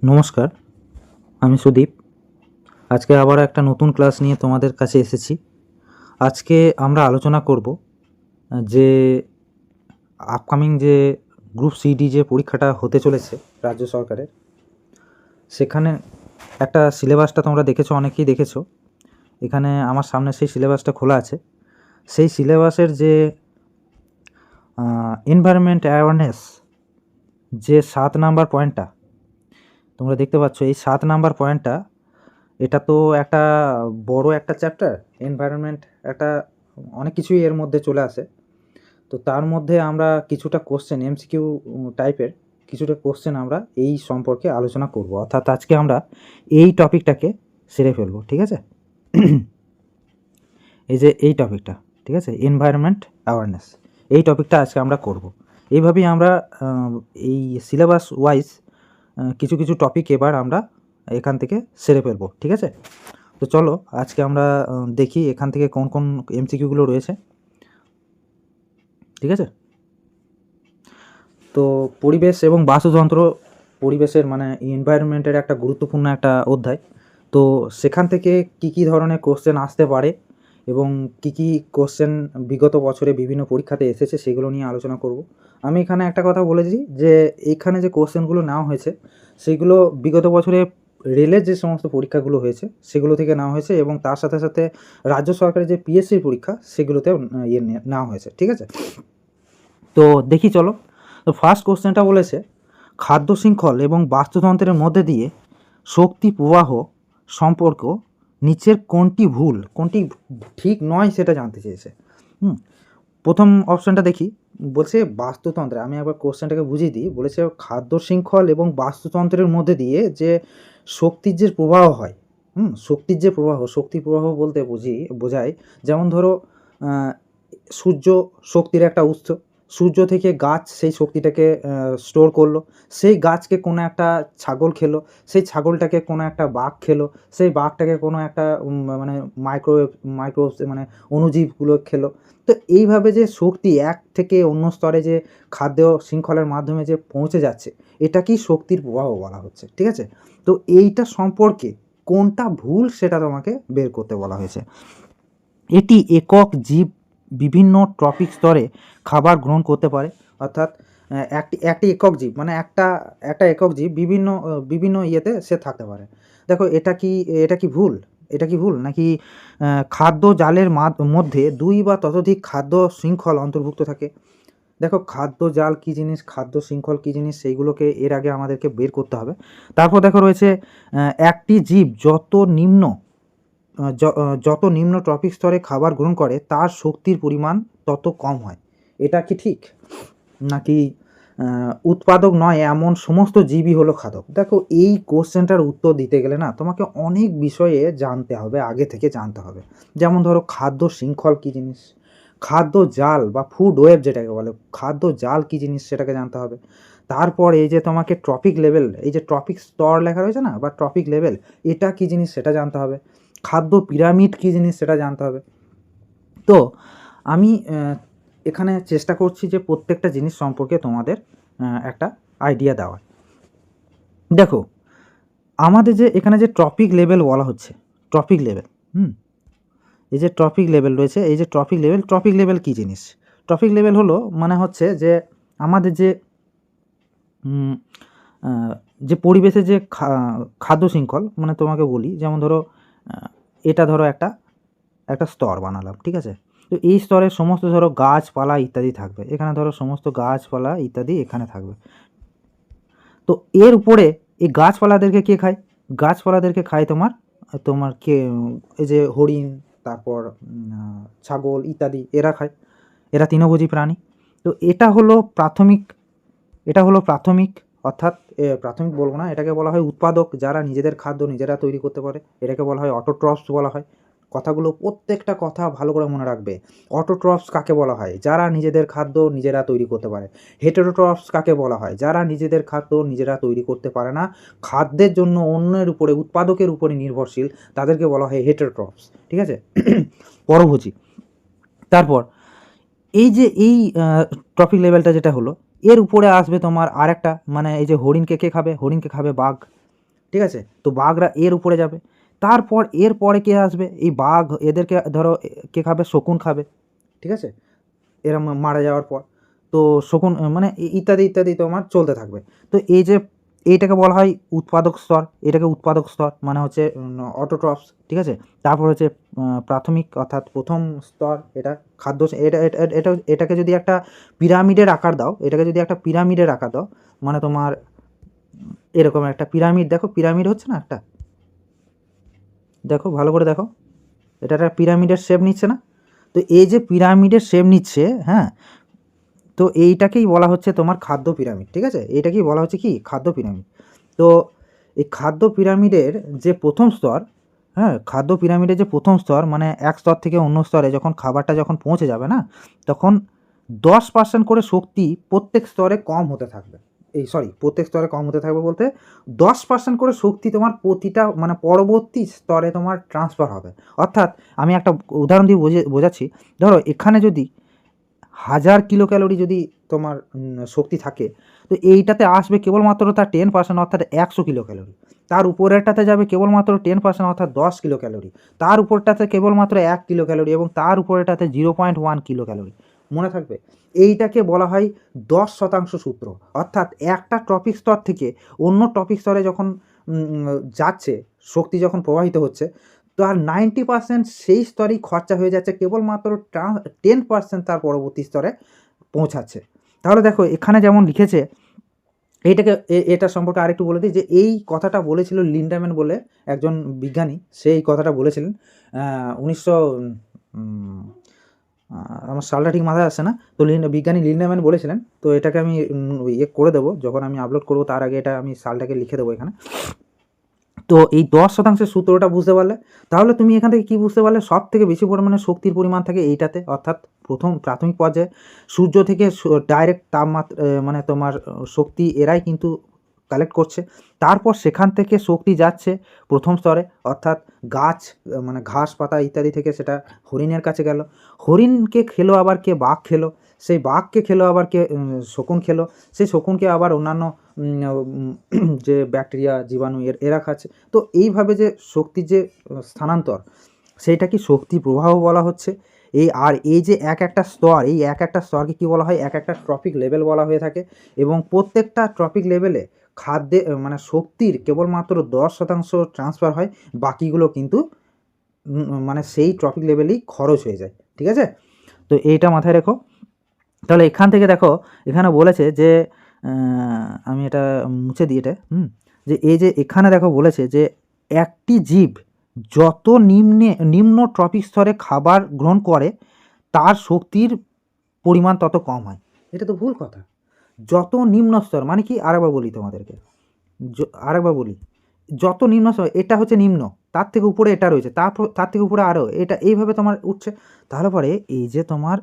নমস্কার, আমি সুদীপ। আজকে আবার একটা নতুন ক্লাস নিয়ে তোমাদের কাছে এসেছি। আজকে আমরা আলোচনা করব যে আপকামিং যে গ্রুপ সিডি যে পরীক্ষাটা হতে চলেছে রাজ্য সরকারের, সেখানে একটা সিলেবাসটা তোমরা দেখেছো, অনেকেই দেখেছো। এখানে আমার সামনে সেই সিলেবাসটা খোলা আছে। সেই সিলেবাসের যে এনভায়রনমেন্ট অ্যাওয়ারনেস যে 7 নাম্বার পয়েন্টটা তোমরা দেখতে পাচ্ছ, এই 7 নাম্বার পয়েন্টটা এটা তো একটা বড় একটা চ্যাপ্টার। এনভায়রনমেন্ট একটা অনেক কিছুই এর মধ্যে চলে আসে। তো তার মধ্যে আমরা কিছুটা কোশ্চেন এমসিকিউ টাইপের কিছুটা কোশ্চেন আমরা এই সম্পর্কে আলোচনা করব, অর্থাৎ আজকে আমরা এই টপিকটাকে সেরে ফেলবো। ঠিক আছে? এই যে এই টপিকটা, ঠিক আছে, এনভায়রনমেন্ট অ্যাওয়ারনেস, এই টপিকটা আজকে আমরা করব। এইভাবেই আমরা এই সিলেবাস ওয়াইজ কিছু কিছু টপিক এবার আমরা এখান থেকে সেরে ফেলবো। ঠিক আছে? তো চলো আজকে আমরা দেখি এখান থেকে কোন কোন এমসিকিউগুলো রয়েছে। ঠিক আছে? তো পরিবেশ এবং বাস্তুতন্ত্র, পরিবেশের মানে এনভায়রনমেন্টের একটা গুরুত্বপূর্ণ একটা অধ্যায়। তো সেখান থেকে কি কি ধরনের কোশ্চেন আসতে পারে এবং কি কি কোশ্চেন বিগত বছরে বিভিন্ন পরীক্ষাতে এসেছে সেগুলো নিয়ে আলোচনা করব। আমি এখানে একটা কথা বলেছি যে এইখানে যে কোশ্চেনগুলো নেওয়া হয়েছে সেগুলো বিগত বছরে রেলের যে সমস্ত পরীক্ষাগুলো হয়েছে সেগুলো থেকে নেওয়া হয়েছে, এবং তার সাথে সাথে রাজ্য সরকারের যে পিএসসির পরীক্ষা সেগুলোতেও নেওয়া হয়েছে। ঠিক আছে? তো দেখি চলো। তো ফার্স্ট কোশ্চেনটা বলেছে, খাদ্য শৃঙ্খল এবং বাস্তুতন্ত্রের মধ্যে দিয়ে শক্তি প্রবাহ সম্পর্ক নিচের কোনটি ভুল, কোনটি ঠিক নয় সেটা জানতে চেয়েছে। প্রথম অপশানটা দেখি, বলছে বাস্তুতন্ত্রে। আমি একবার কোশ্চেনটাকে বুঝিয়ে দিই। বলেছে খাদ্য শৃঙ্খল এবং বাস্তুতন্ত্রের মধ্যে দিয়ে যে শক্তির যে প্রবাহ হয়, শক্তির যে প্রবাহ, শক্তি প্রবাহ বলতে বোঝায় যেমন ধরো সূর্য শক্তির একটা উৎস। সূর্য থেকে গাছ সেই শক্তিটাকে স্টোর করলো, সেই গাছকে কোনো একটা ছাগল খেলো, সেই ছাগলটাকে কোনো একটা বাঘ খেলো, সেই বাঘটাকে কোনো একটা মানে মাইক্রো মানে অণুজীবগুলো খেলো। তো এইভাবে যে শক্তি এক থেকে অন্য স্তরে যে খাদ্য শৃঙ্খলের মাধ্যমে যে পৌঁছে যাচ্ছে, এটাকেই শক্তির প্রবাহ বলা হচ্ছে। ঠিক আছে? তো এইটা সম্পর্কে কোনটা ভুল সেটা তোমাকে বের করতে বলা হয়েছে। এটি একক জীব বিভিন্ন ট্রপিক স্তরে খাবার গ্রহণ করতে পারে, অর্থাৎ একটি একক জীব মানে একটা একক জীব বিভিন্ন ইয়েতে সে থাকতে পারে। দেখো এটা কি ভুল? এটা কি ভুল নাকি খাদ্য জালের মধ্যে 2 বা ততোধিক খাদ্য শৃঙ্খল অন্তর্ভুক্ত থাকে? দেখো খাদ্য জাল কী জিনিস, খাদ্য শৃঙ্খল কী জিনিস, সেইগুলোকে এর আগে আমাদেরকে বের করতে হবে। তারপর দেখো রয়েছে একটি জীব যত নিম্ন ট্রপিক স্তরে খাবার গ্রহণ করে তার শক্তির পরিমাণ তত কম হয়। এটা কি ঠিক? নাকি উৎপাদক নয় এমন সমস্ত জীবই হলো খাদক? দেখো এই কোশ্চেনটার উত্তর দিতে গেলে না তোমাকে অনেক বিষয়ে জানতে হবে, আগে থেকে জানতে হবে। যেমন ধরো খাদ্য শৃঙ্খল কী জিনিস, খাদ্য জাল বা ফুড ওয়েব যেটাকে বলে, খাদ্য জাল কী জিনিস সেটাকে জানতে হবে। তারপর এই যে তোমাকে ট্রপিক লেভেল, এই যে ট্রপিক স্তর লেখা রয়েছে না, বা ট্রপিক লেভেল, এটা কী জিনিস সেটা জানতে হবে। খাদ্য পিরামিড কী জিনিস সেটা জানতে হবে। তো আমি এখানে চেষ্টা করছি যে প্রত্যেকটা জিনিস সম্পর্কে তোমাদের একটা আইডিয়া দেওয়ার। দেখো আমাদের যে এখানে যে ট্রপিক লেভেল বলা হচ্ছে, ট্রপিক লেভেল, এই যে ট্রপিক লেভেল রয়েছে, এই যে ট্রপিক লেভেল কী জিনিস? ট্রপিক লেভেল হলো মানে হচ্ছে যে আমাদের যে যে পরিবেশে যে খাদ্য শৃঙ্খল, মানে তোমাকে বলি যেমন ধরো এটা ধরো একটা স্তর বানালাম। ঠিক আছে? তো এই স্তরে সমস্ত ধরো গাছপালা ইত্যাদি থাকবে, এখানে ধরো সমস্ত গাছপালা ইত্যাদি এখানে থাকবে। তো এর উপরে এই গাছপালাদেরকে কে খায়? গাছপালাদেরকে খায় তোমার কে, এই যে হরিণ, তারপর ছাগল ইত্যাদি এরা খায়, এরা তৃণভোজী প্রাণী। তো এটা হলো প্রাথমিক, অর্থাৎ প্রাথমিক বলবো না, এটাকে বলা হয় উৎপাদক, যারা নিজেদের খাদ্য নিজেরা তৈরি করতে পারে, এটাকে বলা হয় অটোট্রফস বলা হয়। কথাগুলো প্রত্যেকটা কথা ভালো করে মনে রাখবে। অটোট্রফস কাকে বলা হয়? যারা নিজেদের খাদ্য নিজেরা তৈরি করতে পারে। হেটেরোট্রফস কাকে বলা হয়? যারা নিজেদের খাদ্য নিজেরা তৈরি করতে পারে না, খাদ্যের জন্য অন্যের উপরে, উৎপাদকের উপরে নির্ভরশীল, তাদেরকে বলা হয় হেটেরোট্রফস। ঠিক আছে? পরভোজী। তারপর এই যে এই ট্রপিক লেভেলটা যেটা হলো, এর উপরে আসবে তোমার আরেকটা, মানে এই যে হরিণকে কে খাবে? হরিণকে খাবে বাঘ। ঠিক আছে? তো বাঘরা এর উপরে যাবে। তারপর এরপরে কে আসবে? এই বাঘ এদেরকে ধরো কে খাবে? শকুন খাবে। ঠিক আছে? এরা মারা যাওয়ার পর। তো শকুন মানে ইত্যাদি, ইত্যাদি তোমার চলতে থাকবে। তো এই যে এইটাকে বলা হয় উৎপাদক স্তর, এটাকে উৎপাদক স্তর মানে হচ্ছে অটোট্রফস, ঠিক আছে? তারপর হচ্ছে প্রাথমিক অর্থাৎ ১ম স্তর এটা খাদ্য এটাকে যদি একটা পিরামিডের আকার দাও, এটাকে যদি একটা পিরামিডের আকার দাও, মানে তোমার এরকম একটা পিরামিড দেখো, পিরামিড হচ্ছে না একটা? দেখো ভালো করে দেখো। এটা একটা পিরামিডের শেপ নিচ্ছে না? তো এই যে পিরামিডের শেপ নিচ্ছে, হ্যাঁ? তো এইটাকেই বলা হচ্ছে তোমার খাদ্য পিরামিড, ঠিক আছে? এইটাকেই বলা হচ্ছে কি? খাদ্য পিরামিড। তো এই খাদ্য পিরামিডের যে ১ম স্তর, হ্যাঁ? খাদ্য পিরামিডের যে ১ম স্তর মানে এক স্তর থেকে অন্য স্তরে যখন খাবারটা যখন পৌঁছে যাবে না, তখন 10% করে শক্তি প্রত্যেক স্তরে কম হতে থাকবে। প্রত্যেক স্তরে কম হতে থাকবে বলতে 10% করে শক্তি তোমার প্রতিটা মানে পরবর্তী স্তরে তোমার ট্রান্সফার হবে। অর্থাৎ আমি একটা উদাহরণ দিয়ে বোঝাচ্ছি। ধরো এখানে যদি 1000 কিলো ক্যালোরি যদি তোমার শক্তি থাকে, তো এইটাতে আসবে কেবলমাত্র তার 10% অর্থাৎ 100 কিলো ক্যালোরি। তার উপরেরটাতে যাবে কেবলমাত্র 10% অর্থাৎ 10 কিলো ক্যালোরি। তার উপরটাতে কেবলমাত্র 1 কিলো ক্যালোরি এবং তার উপরেরটাতে 0.1 কিলো ক্যালোরি। মনে থাকবে? এইটাকে বলা হয় 10% সূত্র। অর্থাৎ একটা টপিক স্তর থেকে অন্য টপিক স্তরে যখন যাচ্ছে, শক্তি যখন প্রবাহিত হচ্ছে, তো আর 90% সেই স্তরেই খরচা হয়ে যাচ্ছে, কেবলমাত্র 10% তার পরবর্তী স্তরে পৌঁছাচ্ছে। তাহলে দেখো এখানে যেমন লিখেছে, এইটাকে এটা সম্পর্কে আরেকটু বলে দিই যে এই কথাটা বলেছিল লিন্ডাম্যান বলে একজন বিজ্ঞানী। সে এই কথাটা বলেছিলেন ১৯০০ আমার সালটা ঠিক মাথায় আসছে না। তো বিজ্ঞানী লিন্ডাম্যান বলেছিলেন। তো এটাকে আমি ইয়ে করে দেবো, যখন আমি আপলোড করবো তার আগে এটা আমি সালটাকে লিখে দেবো এখানে। তো এই 10% সূত্রটা বুঝতে পারলে, তাহলে তুমি এখান থেকে কী বুঝতে পারলে? সবথেকে বেশি পরিমাণে শক্তির পরিমাণ থাকে এইটাতে, অর্থাৎ প্রাথমিক পর্যায়ে সূর্য থেকে ডাইরেক্ট তাপমাত্রা মানে তোমার শক্তি এরাই কিন্তু কালেক্ট করছে। তারপর সেখান থেকে শক্তি যাচ্ছে ১ম স্তরে, অর্থাৎ গাছ মানে ঘাস পাতা ইত্যাদি থেকে সেটা হরিণের কাছে গেল। হরিণকে খেলো আবার কে? বাঘ খেলো। সেই বাঘকে খেলো আবার কে? শকুন খেলো। সেই শকুনকে আবার অন্যান্য যে ব্যাকটেরিয়া জীবাণু এরা খাচ্ছে। তো এইভাবে যে শক্তির যে স্থানান্তর, সেইটা কি শক্তি প্রবাহ বলা হচ্ছে। এই যে এক একটা স্তর, এই এক একটা স্তরকে কী বলা হয়? এক একটা ট্রপিক লেভেল বলা হয়ে থাকে। এবং প্রত্যেকটা ট্রপিক লেভেলে খাদ্যে মানে শক্তির কেবলমাত্র 10% ট্রান্সফার হয়, বাকিগুলো কিন্তু মানে সেই ট্রপিক লেভেলেই খরচ হয়ে যায়, ঠিক আছে? তো এইটা মাথায় রেখো। তাহলে এখান থেকে দেখো এখানে বলেছে যে আমি এটা মুছে দিই এটা, যে এই যে এখানে দেখো বলেছে যে একটি জীব যত নিম্ন ট্রপিক স্তরে খাবার গ্রহণ করে তার শক্তির পরিমাণ তত কম হয়। এটা তো ভুল কথা। যত নিম্ন স্তর মানে কি? আরেকবার বলি তোমাদেরকে, আরেকবার বলি। যত নিম্ন স্তর, এটা হচ্ছে নিম্ন, তার থেকে উপরে এটা রয়েছে, তার থেকে উপরে আরও এটা, এইভাবে তোমার উঠছে। তাহলে পরে এই যে তোমার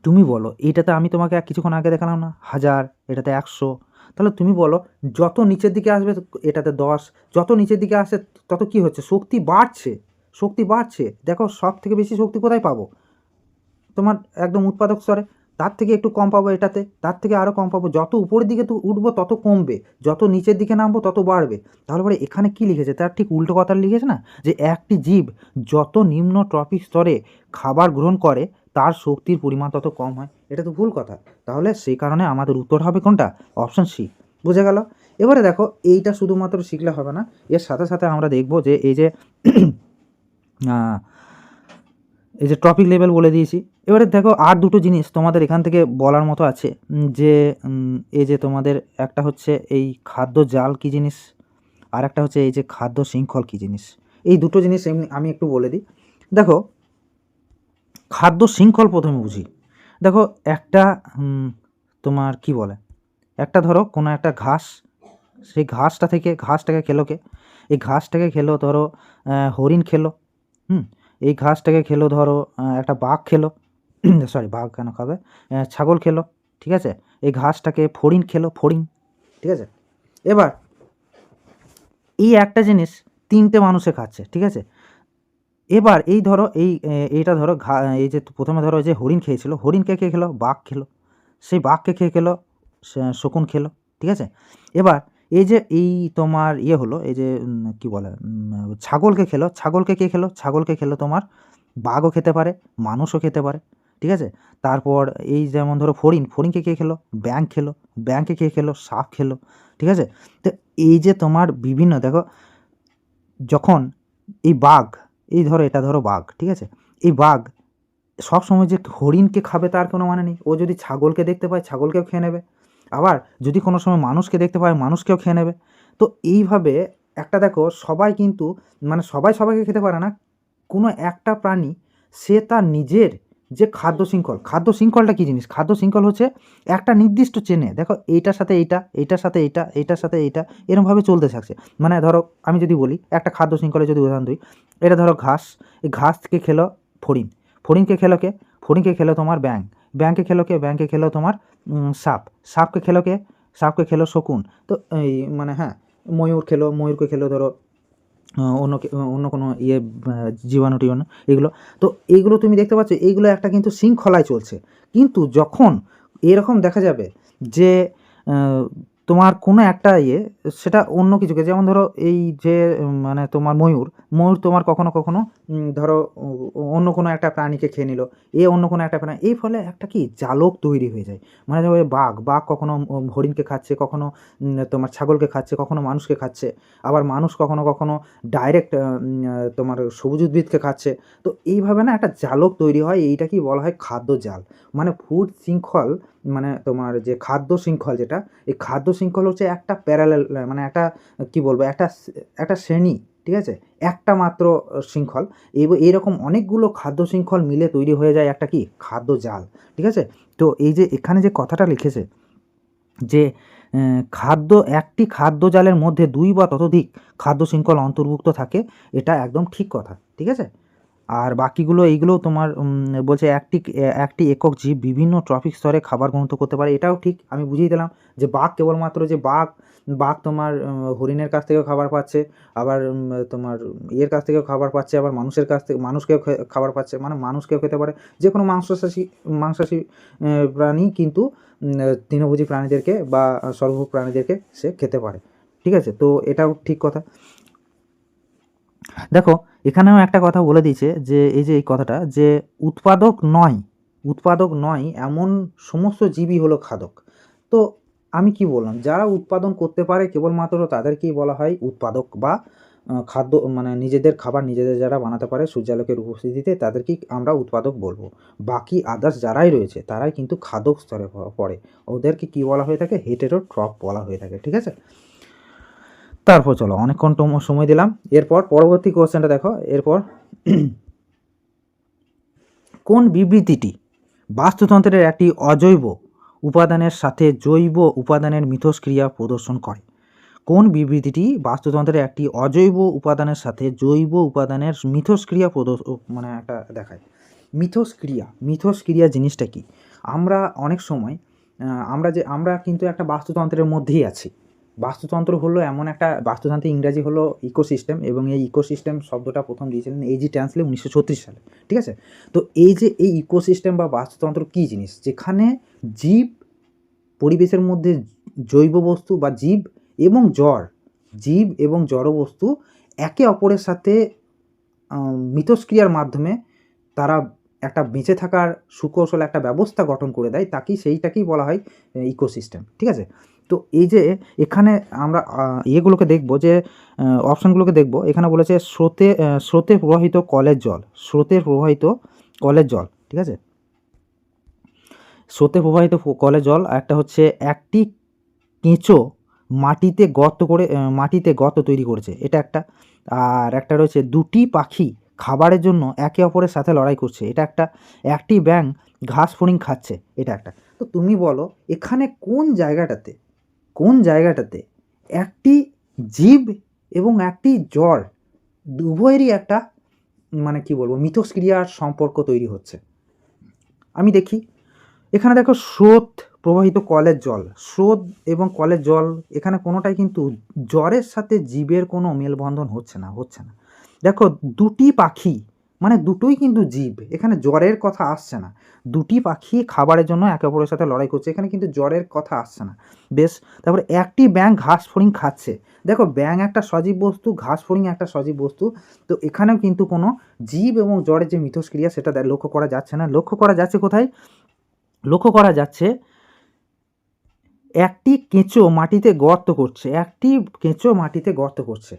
তুমি বলো, এইটাতে আমি তোমাকে কিছুক্ষণ আগে দেখালাম না 1000, এটাতে 100। তাহলে তুমি বলো যত নিচের দিকে আসবে এটাতে 10, যত নিচের দিকে আসে তত কি হচ্ছে? শক্তি বাড়ছে, শক্তি বাড়ছে। দেখো সব থেকে বেশি শক্তি কোথায় পাবো? তোমার একদম উৎপাদক স্তরে। তার থেকে একটু কম পাবো এটাতে, তার থেকে আরও কম পাবো। যত উপরের দিকে তো উঠবো তত কমবে, যত নিচের দিকে নামবো তত বাড়বে। তাহলে পরে এখানে কি লিখেছে? তার ঠিক উল্টো কথা লিখেছে না, যে একটি জীব যত নিম্ন ট্রপিক স্তরে খাবার গ্রহণ করে তার শক্তির পরিমাণ তত কম হয়। এটা তো ভুল কথা। তাহলে সেই কারণে আমাদের উত্তর হবে কোনটা? Option C. বুঝে গেল? এবারে দেখো এইটা শুধুমাত্র শিখলে হবে না, এর সাথে সাথে আমরা দেখব যে এই যে এই যে টপিক লেভেল বলে দিয়েছি। এবারে দেখো আর দুটো জিনিস তোমাদের এখান থেকে বলার মতো আছে, যে এই যে তোমাদের একটা হচ্ছে এই খাদ্য জাল কী জিনিস, আর একটা হচ্ছে এই যে খাদ্য শৃঙ্খল কী জিনিস। এই দুটো জিনিস আমি একটু বলে দিই। দেখো খাদ্য শৃঙ্খল প্রথমে বুঝি। দেখো একটা তোমার কি বলে, একটা ধরো কোনো একটা ঘাস, সেই ঘাসটাকে খেলো কে? এই ঘাসটাকে খেলো ধরো হরিণ খেলো, এই ঘাসটাকে খেলো ধরো একটা বাঘ খেলো, সরি বাঘ কেন খাবে, ছাগল খেলো, ঠিক আছে? এই ঘাসটাকে ফড়িং খেলো, ঠিক আছে? এবার এই একটা জিনিস 3টে মানুষে খাচ্ছে, ঠিক আছে? এবার এই ধরো এইটা ধরো এই যে প্রথমে ধরো যে হরিণ খেয়েছিল, হরিণকে কে খেলো? বাঘ খেলো। সেই বাঘকে খেয়ে খেলো শকুন খেলো, ঠিক আছে? এবার এই যে এই তোমার ইয়ে হলো, এই যে কি বলে, ছাগলকে খেলো, ছাগলকে কে খেলো? ছাগলকে খেলো তোমার বাঘও খেতে পারে, মানুষও খেতে পারে, ঠিক আছে? তারপর এই যেমন ধরো ফড়িং, ফড়িংকে কে খেলো? ব্যাঙ খেলো, ব্যাঙকে কে খেলো? সাপ খেলো, ঠিক আছে? তো এই যে তোমার বিভিন্ন দেখো, যখন এই বাঘ, এই ধরো এটা ধরো বাঘ, ঠিক আছে? এই বাঘ সবসময় যে হরিণকে খাবে তার কোনো মানে নেই। ও যদি ছাগলকে দেখতে পায় ছাগলকেও খেয়ে নেবে, আবার যদি কোনো সময় মানুষকে দেখতে পায় মানুষকেও খেয়ে নেবে। তো এইভাবে একটা দেখো, সবাই কিন্তু মানে সবাই সবাইকে খেতে পারে না। কোনো একটা প্রাণী সে তার নিজের যে খাদ্য শৃঙ্খল, খাদ্য শৃঙ্খলটা কী জিনিস? খাদ্য শৃঙ্খল হচ্ছে একটা নির্দিষ্ট চেনে, দেখো এইটার সাথে এইটা, এইটার সাথে এইটা, এইটার সাথে এইটা, এরমভাবে চলতে থাকছে। মানে ধরো আমি যদি বলি একটা খাদ্য শৃঙ্খলে যদি উদাহরণ দিই, এটা ধরো ঘাস, এই ঘাসকে খেলো ফড়িং, ফড়িংকে খেলো কে? ফড়িংকে খেলো তোমার ব্যাঙ, ব্যাঙকে খেলো কে? ব্যাঙকে খেলো তোমার সাপ, সাপকে খেলো কে? সাপকে খেলো শকুন। তো এই মানে হ্যাঁ, ময়ূর খেলো, ময়ূরকে খেলো ধরো অন্য কোনো ইয়ে জীবাণু টিবাণু এগুলো। তো এইগুলো তুমি দেখতে পাচ্ছ, এইগুলো একটা কিন্তু শৃঙ্খলায় চলছে। কিন্তু যখন এরকম দেখা যাবে যে তোমার কোনো একটা ইয়ে সেটা অন্য কিছুকে, যেমন ধরো এই যে মানে তোমার ময়ূর, ময়ূর তোমার কখনো কখনো ধরো অন্য কোনো একটা প্রাণীকে খেয়ে নিল, এ অন্য কোনো একটা প্রাণী, এই ফলে একটা কি জালক তৈরি হয়ে যায়। মানে ধরো বাঘ, বাঘ কখনো হরিণকে খাচ্ছে, কখনো তোমার ছাগলকে খাচ্ছে, কখনো মানুষকে খাচ্ছে, আবার মানুষ কখনো কখনো ডাইরেক্ট তোমার সবুজ উদ্ভিদকে খাচ্ছে। তো এইভাবে না একটা জালক তৈরি হয়, এইটাকেই বলা হয় খাদ্য জাল। মানে ফুড শৃঙ্খল, মানে তোমার যে খাদ্য শৃঙ্খল যেটা, এই খাদ্য শৃঙ্খল হচ্ছে একটা প্যারালাল, মানে একটা কি বলবো, একটা শ্রেণী, ঠিক আছে? একটা মাত্র শৃঙ্খল। এইরকম অনেকগুলো খাদ্য শৃঙ্খল মিলে তৈরি হয়ে যায় একটা কি খাদ্য জাল, ঠিক আছে? তো এই যে এখানে যে কথাটা লিখেছে যে একটি খাদ্য জালের মধ্যে ২ বা ততোধিক খাদ্য শৃঙ্খল অন্তর্ভুক্ত থাকে, এটা একদম ঠিক কথা, ঠিক আছে? আর বাকিগুলো এইগুলোও তোমার বলছে একটি একক জীব বিভিন্ন ট্রফিক স্তরে খাবার ঘনত্ব করতে পারে, এটাও ঠিক। আমি বুঝিয়ে দিলাম যে বাঘ কেবলমাত্র যে বাঘ, বাঘ তোমার হরিণের কাছ থেকেও খাবার পাচ্ছে, আবার তোমার ইয়ের কাছ থেকেও খাবার পাচ্ছে, আবার মানুষের কাছ থেকে মানুষকেও খাবার পাচ্ছে, মানে মানুষকেও খেতে পারে। যে কোনো মাংসাশী প্রাণী কিন্তু তৃণভোজী প্রাণীদেরকে বা সর্বভোগ প্রাণীদেরকে সে খেতে পারে, ঠিক আছে? তো এটাও ঠিক কথা। দেখো এখানেও একটা কথা বলে দিয়েছে যে এই যে এই কথাটা যে উৎপাদক নয় এমন সমস্ত জীবই হলো খাদক। তো আমি কি বললাম, যারা উৎপাদন করতে পারে কেবলমাত্র তাদেরকেই বলা হয় উৎপাদক বা খাদ্য, মানে নিজেদের খাবার নিজেদের যারা বানাতে পারে সূর্যালোকের উপস্থিতিতে, তাদেরকেই আমরা উৎপাদক বলবো। বাকি আদার্স যারাই রয়েছে তারাই কিন্তু খাদক স্তরে পড়ে, ওদেরকে কি বলা হয়ে থাকে? হেটেরোট্রফ বলা হয়ে থাকে, ঠিক আছে? তারপর চলো, অনেকক্ষণ সময় দিলাম। এরপর পরবর্তী কোশ্চেনটা দেখো, এরপর কোন বিবৃতিটি বাস্তুতন্ত্রের একটি অজৈব উপাদানের সাথে জৈব উপাদানের মিথস্ক্রিয়া প্রদর্শন করে? কোন বিবৃতিটি বাস্তুতন্ত্রের একটি অজৈব উপাদানের সাথে জৈব উপাদানের মিথস্ক্রিয়া মানে একটা দেখায়? মিথস্ক্রিয়া জিনিসটা কি? আমরা অনেক সময় আমরা কিন্তু একটা বাস্তুতন্ত্রের মধ্যেই আছি। বাস্তুতন্ত্র হলো এমন একটা, বাস্তুতন্ত্রের ইংরাজি হলো ইকোসিস্টেম, এবং এই ইকোসিস্টেম শব্দটা প্রথম দিয়েছিলেন A.G. ট্যান্সলে 1936 সালে, ঠিক আছে? তো এই যে এই ইকোসিস্টেম বা বাস্তুতন্ত্র কী জিনিস? যেখানে জীব, পরিবেশের মধ্যে জৈব বস্তু বা জীব এবং জড়বস্তু একে অপরের সাথে মিথস্ক্রিয়ার মাধ্যমে তারা একটা বেঁচে থাকার সুকৌশল একটা ব্যবস্থা গঠন করে দেয়, সেইটাকেই বলা হয় ইকোসিস্টেম, ঠিক আছে? তো এই যে এখানে আমরা ইয়েগুলোকে দেখবো, যে অপশানগুলোকে দেখবো। এখানে বলেছে স্রোতে প্রবাহিত কলের জল, ঠিক আছে? স্রোতে প্রবাহিত কলের জল, একটা হচ্ছে একটি কেঁচো মাটিতে গর্ত তৈরি করেছে, এটা একটা। আর একটা রয়েছে দুটি পাখি খাবারের জন্য একে অপরের সাথে লড়াই করছে, এটা একটা। একটি ব্যাঙ ঘাস ফড়িং খাচ্ছে, এটা একটা। তো তুমি বলো এখানে কোন জায়গাটাতে একটি জীব এবং একটি জল উভয়েরই একটা, মানে কি বলবো, মিথস্ক্রিয়ার সম্পর্ক তৈরি হচ্ছে? আমি দেখি এখানে, দেখো স্রোত প্রবাহিত কলের জল, স্রোত এবং কলের জল, এখানে কোনোটাই কিন্তু জ্বরের সাথে জীবের কোনো মেলবন্ধন হচ্ছে না। দেখো দুটি পাখি, মানে দুটোই কিন্তু জীব, এখানে জ্বরের কথা আসছে না। দুটি পাখি খাবারের জন্য একে অপরের সাথে লড়াই করছে, এখানে কিন্তু জ্বরের কথা আসছে না। বেশ, তারপরে একটি ব্যাঙ ঘাস ফড়িং খাচ্ছে। দেখো ব্যাঙ একটা সজীব বস্তু, ঘাস ফড়িং একটা সজীব বস্তু, তো এখানেও কিন্তু কোনো জীব এবং জ্বরের যে মিথস্ক্রিয়া সেটা লক্ষ্য করা যাচ্ছে না। লক্ষ্য করা যাচ্ছে কোথায়? লক্ষ্য করা যাচ্ছে একটি কেঁচো মাটিতে গর্ত করছে, একটি কেঁচো মাটিতে গর্ত করছে।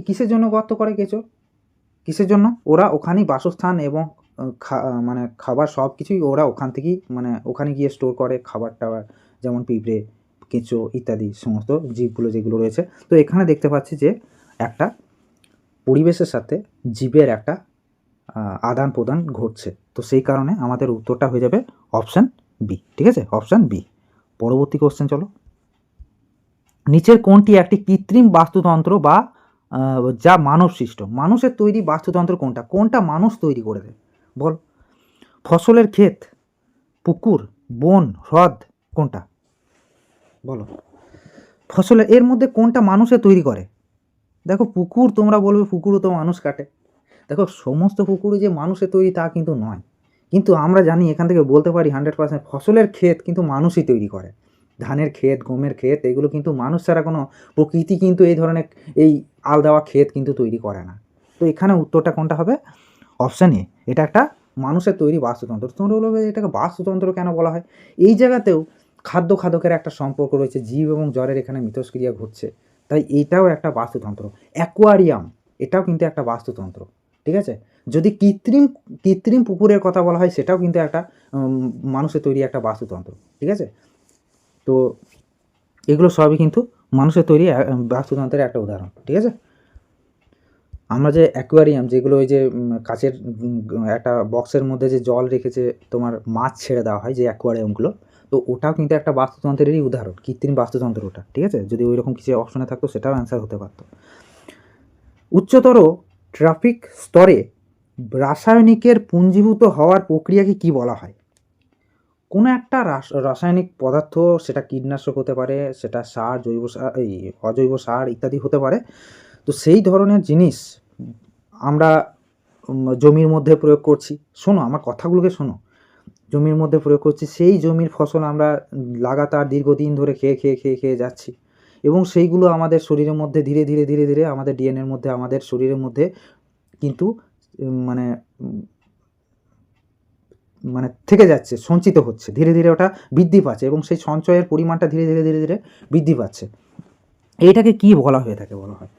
কিসের জন্য গর্ত করে কেঁচো? কিসের জন্য? ওরা ওখানেই বাসস্থান এবং মানে খাবার সব কিছুই ওরা ওখান থেকেই, মানে ওখানে গিয়ে স্টোর করে খাবার টাবার, যেমন পিঁপড়ে, কেঁচো ইত্যাদি সমস্ত জীবগুলো যেগুলো রয়েছে। তো এখানে দেখতে পাচ্ছি যে একটা পরিবেশের সাথে জীবের একটা আদান প্রদান ঘটছে। তো সেই কারণে আমাদের উত্তরটা হয়ে যাবে অপশান বি। ঠিক আছে, অপশান বি। পরবর্তী কোশ্চেন চলো। নিচের কোনটি একটি কৃত্রিম বাস্তুতন্ত্র বা যা মানব সৃষ্ট? মানুষের তৈরি বাস্তুতন্ত্র কোনটা? কোনটা মানুষ তৈরি করে দেয় বল? ফসলের ক্ষেত, পুকুর, বন, হ্রদ, কোনটা বলো? ফসলের, এর মধ্যে কোনটা মানুষে তৈরি করে? দেখো পুকুর, তোমরা বলবে পুকুরও তো মানুষ কাটে। দেখো সমস্ত পুকুরই যে মানুষের তৈরি তা কিন্তু নয়, কিন্তু আমরা জানি এখান থেকে বলতে পারি 100% ফসলের ক্ষেত কিন্তু মানুষই তৈরি করে। ধানের ক্ষেত, গমের ক্ষেত, এগুলো কিন্তু মানুষ ছাড়া কোনো প্রকৃতি কিন্তু এই ধরনের এই আল দেওয়া ক্ষেত কিন্তু তৈরি করে না। তো এখানে উত্তরটা কোনটা হবে? অপশান এ, এটা একটা মানুষের তৈরি বাস্তুতন্ত্র। তোমরা বলবে এটাকে বাস্তুতন্ত্র কেন বলা হয়? এই জায়গাতেও খাদ্য খাদকের একটা সম্পর্ক রয়েছে, জীব এবং জ্বরের এখানে মিথস্ক্রিয়া ঘটছে, তাই এইটাও একটা বাস্তুতন্ত্র। অ্যাকোয়ারিয়াম, এটাও কিন্তু একটা বাস্তুতন্ত্র। ঠিক আছে, যদি কৃত্রিম কৃত্রিম পুকুরের কথা বলা হয় সেটাও কিন্তু একটা মানুষের তৈরি একটা বাস্তুতন্ত্র। ঠিক আছে, তো এগুলো সবই কিন্তু মানুষের তৈরি বাস্তুতন্ত্রের একটা উদাহরণ। ঠিক আছে, আমরা যে অ্যাকোয়ারিয়াম, যেগুলো ওই যে কাচের একটা বক্সের মধ্যে যে জল রেখেছে তোমার মাছ ছেড়ে দেওয়া হয়, যে অ্যাকোয়ারিয়ামগুলো, তো ওটাও কিন্তু একটা বাস্তুতন্ত্রেরই উদাহরণ, কৃত্রিম বাস্তুতন্ত্র ওটা। ঠিক আছে, যদি ওই রকম কিছু অপশনে থাকতো সেটাও অ্যান্সার হতে পারতো। উচ্চতর ট্রাফিক স্তরে রাসায়নিকের পুঞ্জীভূত হওয়ার প্রক্রিয়াকে কি বলা হয়? কোনো একটা রাসায়নিক পদার্থ, সেটা কীটনাশক হতে পারে, সেটা সার, জৈব সার, এই অজৈব সার ইত্যাদি হতে পারে, তো সেই ধরনের জিনিস আমরা জমির মধ্যে প্রয়োগ করছি। শোনো আমার কথাগুলোকে শোনো, জমির মধ্যে প্রয়োগ করছি, সেই জমির ফসল আমরা লাগাতার দীর্ঘদিন ধরে খেয়ে খেয়ে খেয়ে খেয়ে যাচ্ছি, এবং সেইগুলো আমাদের শরীরের মধ্যে ধীরে ধীরে ধীরে ধীরে আমাদের ডিএনএর মধ্যে, আমাদের শরীরের মধ্যে কিন্তু মানে মানে থেকে যাচ্ছে, সঞ্চিত হচ্ছে, ধীরে ধীরে ওটা বৃদ্ধি পাচ্ছে, এবং সেই সঞ্চয়ের পরিমাণটা ধীরে ধীরে ধীরে ধীরে বৃদ্ধি পাচ্ছে। এইটাকে কি বলা হয়ে থাকে বলা হয়?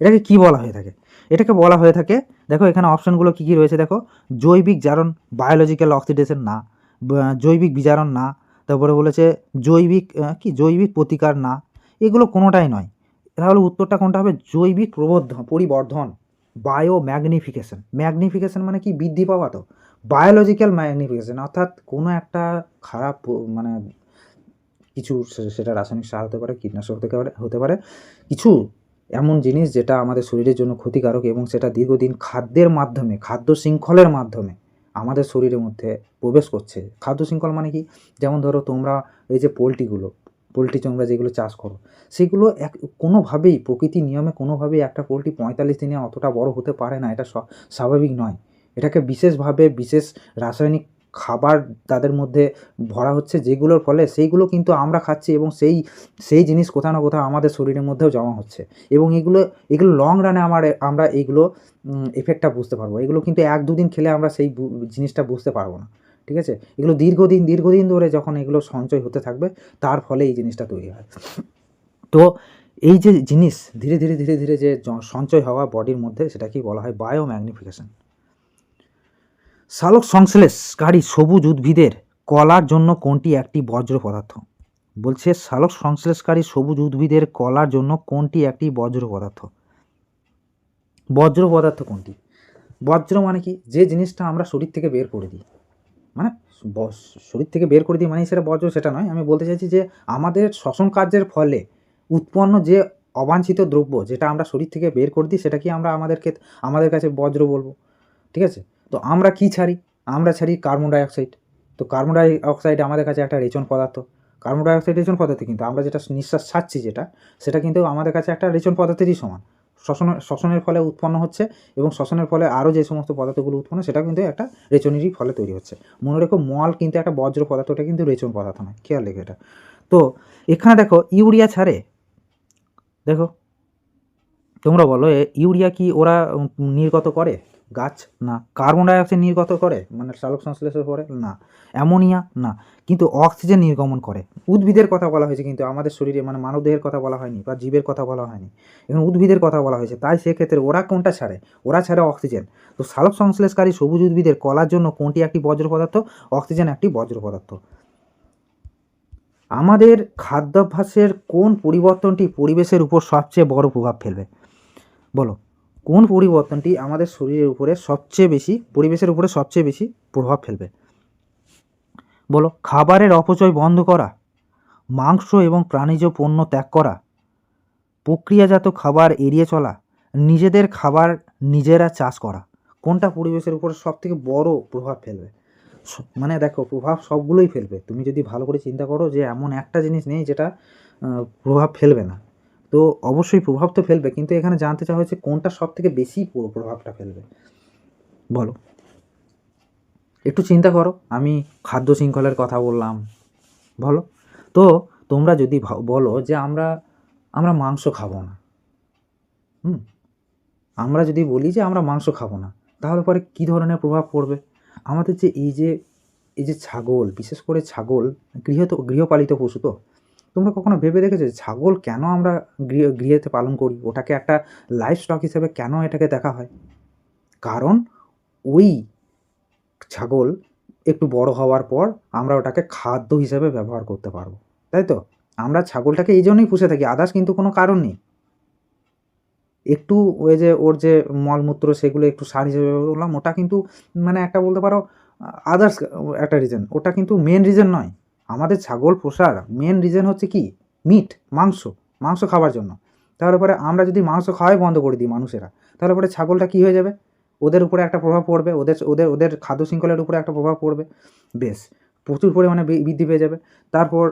এটাকে কি বলা হয়ে থাকে? এটাকে বলা হয়ে থাকে, দেখো এখানে অপশানগুলো কী কী রয়েছে দেখো। জৈবিক জারণ, বায়োলজিক্যাল অক্সিডেশন না, জৈবিক বিজারণ না, তারপরে বলেছে জৈবিক জৈবিক প্রতিকার না, এগুলো কোনোটাই নয়। তাহলে উত্তরটা কোনটা হবে? জৈবিক পরিবর্ধন, বায়ো ম্যাগনিফিকেশন। ম্যাগনিফিকেশন মানে কি? বৃদ্ধি পাওয়া। তো বায়োলজিক্যাল ম্যাগনিফিকেশন অর্থাৎ কোনো একটা খারাপ মানে কিছু, সেটা রাসায়নিক সার হতে পারে, কীটনাশক হতে পারে, কিছু এমন জিনিস যেটা আমাদের শরীরের জন্য ক্ষতিকারক, এবং সেটা দীর্ঘদিন খাদ্যের মাধ্যমে, খাদ্য শৃঙ্খলের মাধ্যমে আমাদের শরীরের মধ্যে প্রবেশ করছে। খাদ্য শৃঙ্খল মানে কি? যেমন ধরো তোমরা এই যে পোলট্রি তোমরা যেগুলো চাষ করো, সেগুলো কোনোভাবেই প্রকৃতির নিয়মে কোনোভাবেই একটা পোলট্রি 45 দিনে অতটা বড় হতে পারে না, এটা স্বাভাবিক নয়। এটাকে বিশেষভাবে বিশেষ রাসায়নিক খাবার তাদের মধ্যে ভরা হচ্ছে, যেগুলোর ফলে সেইগুলো কিন্তু আমরা খাচ্ছি, এবং সেই জিনিস কোথাও না কোথাও আমাদের শরীরের মধ্যেও জমা হচ্ছে, এবং এগুলো লং রানে আমরা এইগুলো এফেক্টটা বুঝতে পারবো। এগুলো কিন্তু 1-2 দিন খেলে আমরা সেই জিনিসটা বুঝতে পারবো না। ঠিক আছে, এগুলো দীর্ঘদিন ধরে যখন এগুলো সঞ্চয় হতে থাকবে, তার ফলে এই জিনিসটা তৈরি হয়। তো এই যে জিনিস ধীরে ধীরে ধীরে ধীরে যে সঞ্চয় হওয়া বডির মধ্যে, সেটাকেই বলা হয় বায়ো ম্যাগনিফিকেশন। সালোক সংশ্লেষকারী সবুজ উদ্ভিদের কলার জন্য কোনটি একটি বজ্র পদার্থ? বলছে সালোক সংশ্লেষকারী সবুজ উদ্ভিদের কলার জন্য কোনটি একটি বজ্র পদার্থ? বজ্র পদার্থ কোনটি? বজ্র মানে কি? যে জিনিসটা আমরা শরীর থেকে বের করে দিই, মানে শরীর থেকে বের করে দিই মানে সেটা বজ্র, সেটা নয়। আমি বলতে চাইছি যে আমাদের শ্বসন কার্যের ফলে উৎপন্ন যে অবাঞ্ছিত দ্রব্য, যেটা আমরা শরীর থেকে বের করে দিই, সেটা কি আমরা আমাদের কাছে বজ্র বলবো? ঠিক আছে, তো আমরা কি ছাড়ি? আমরা ছাড়ি কার্বন ডাইঅক্সাইড। তো কার্বন ডাইঅক্সাইড আমাদের কাছে একটা রেচন পদার্থ। কার্বন ডাইঅক্সাইড রেচন পদার্থ, কিন্তু আমরা যেটা নিঃশ্বাস ছাড়ছি সেটা কিন্তু আমাদের কাছে একটা রেচন পদার্থেরই সমান। শ্বসনের ফলে উৎপন্ন হচ্ছে, এবং শ্বসনের ফলে আরও যে সমস্ত পদার্থগুলো উৎপন্ন, সেটা কিন্তু একটা রেচনেরই ফলে তৈরি হচ্ছে। মনে রেখো, মল কিন্তু একটা বজ্র পদার্থ, ওটা কিন্তু রেচন পদার্থ নয়, খেয়াল রেখো এটা। তো এখানে দেখো ইউরিয়া ছাড়ে, দেখো তোমরা বলো ইউরিয়া কি ওরা নির্গত করে? গাছ না। কার্বন ডাইঅক্সাইড নির্গত করে মানে সালোক সংশ্লেষের পরে? না। অ্যামোনিয়া না। কিন্তু অক্সিজেন নির্গমন করে। উদ্ভিদের কথা বলা হয়েছে, কিন্তু আমাদের শরীরে মানে মানবদেহের কথা বলা হয়নি বা জীবের কথা বলা হয়নি, এখন উদ্ভিদের কথা বলা হয়েছে। তাই সেক্ষেত্রে ওরা কোনটা ছাড়ে? ওরা ছাড়ে অক্সিজেন। তো সালোক সংশ্লেষকারী সবুজ উদ্ভিদের কলার জন্য কোনটি একটি বজ্র পদার্থ? অক্সিজেন একটি বজ্র পদার্থ। আমাদের খাদ্যাভ্যাসের কোন পরিবর্তনটি পরিবেশের উপর সবচেয়ে বড় প্রভাব ফেলবে? বলো, কোন পরিবর্তনটি আমাদের শরীরের উপরে সবচেয়ে বেশি, পরিবেশের উপরে সবচেয়ে বেশি প্রভাব ফেলবে? বলো, খাবারের অপচয় বন্ধ করা, মাংস এবং প্রাণীজ পণ্য ত্যাগ করা, প্রক্রিয়াজাত খাবার এড়িয়ে চলা, নিজেদের খাবার নিজেরা চাষ করা। কোনটা পরিবেশের উপরে সবথেকে বড় প্রভাব ফেলবে? মানে দেখো, প্রভাব সবগুলোই ফেলবে। তুমি যদি ভালো করে চিন্তা করো যে এমন একটা জিনিস নেই যেটা প্রভাব ফেলবে না, তো অবশ্যই প্রভাব তো ফেলবে, কিন্তু এখানে জানতে চাওয়া হয়েছে কোনটা সব থেকে বেশি প্রভাবটা ফেলবে। বলো, একটু চিন্তা করো। আমি খাদ্য শৃঙ্খলের কথা বললাম, বলো তো তোমরা যদি বলো যে আমরা মাংস খাবো না, আমরা যদি বলি যে আমরা মাংস খাবো না, তাহলে পরে কী ধরনের প্রভাব পড়বে? আমাদের যে এই যে ছাগল, বিশেষ করে ছাগল গৃহপালিত পশু, তো তোমরা কখনো ভেবে দেখেছো ছাগল কেন আমরা গৃহেতে পালন করি? ওটাকে একটা লাইফ স্টক হিসেবে কেন এটাকে দেখা হয়? কারণ ওই ছাগল একটু বড় হওয়ার পর আমরা ওটাকে খাদ্য হিসেবে ব্যবহার করতে পারবো, তাই তো? আমরা ছাগলটাকে এই জন্যই পুষে থাকি, আদার্স কিন্তু কোনো কারণ নেই। একটু ওই যে ওর যে মলমূত্র সেগুলো একটু সার হিসেবে বললাম, ওটা কিন্তু মানে একটা বলতে পারো আদার্স একটা রিজন, ওটা কিন্তু মেন রিজন নয়। আমাদের ছাগল পোষার মেন রিজন হচ্ছে কি? মিট, মাংস খাওয়ার জন্য। তাহলে পরে আমরা যদি মাংস খাওয়াই বন্ধ করে দিই মানুষেরা, তাহলে পরে ছাগলটা কী হয়ে যাবে? ওদের উপরে একটা প্রভাব পড়বে, ওদের ওদের ওদের খাদ্য শৃঙ্খলের উপরে একটা প্রভাব পড়বে, বেশ প্রচুর পরিমাণে বৃদ্ধি পেয়ে যাবে। তারপর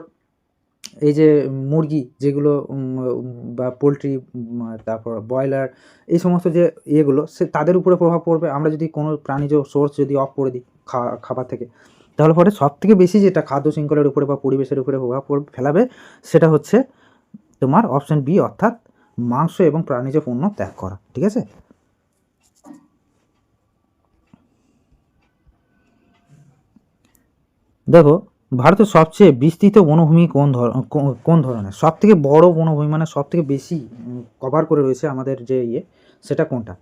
এই যে মুরগি যেগুলো বা পোলট্রি, তারপর ব্রয়লার, এই সমস্ত যে ইয়েগুলো, তাদের উপরে প্রভাব পড়বে। আমরা যদি কোনো প্রাণীজ সোর্স যদি অফ করে দিই খাবার থেকে, তাহলে পরে সবথেকে বেশি যেটা খাদ্য শৃঙ্খলের উপরে বা পরিবেশের উপরে প্রভাব ফেলাবে, সেটা হচ্ছে তোমার অপশন বি, অর্থাৎ মাংস এবং প্রাণীজ পণ্য ত্যাগ করা। ঠিক আছে? দেখো, ভারতের সবচেয়ে বিস্তৃত বনভূমি কোন ধরনের? সবথেকে বড় বনভূমি মানে সবথেকে বেশি কভার করে রয়েছে আমাদের যে সেটা কোনটা?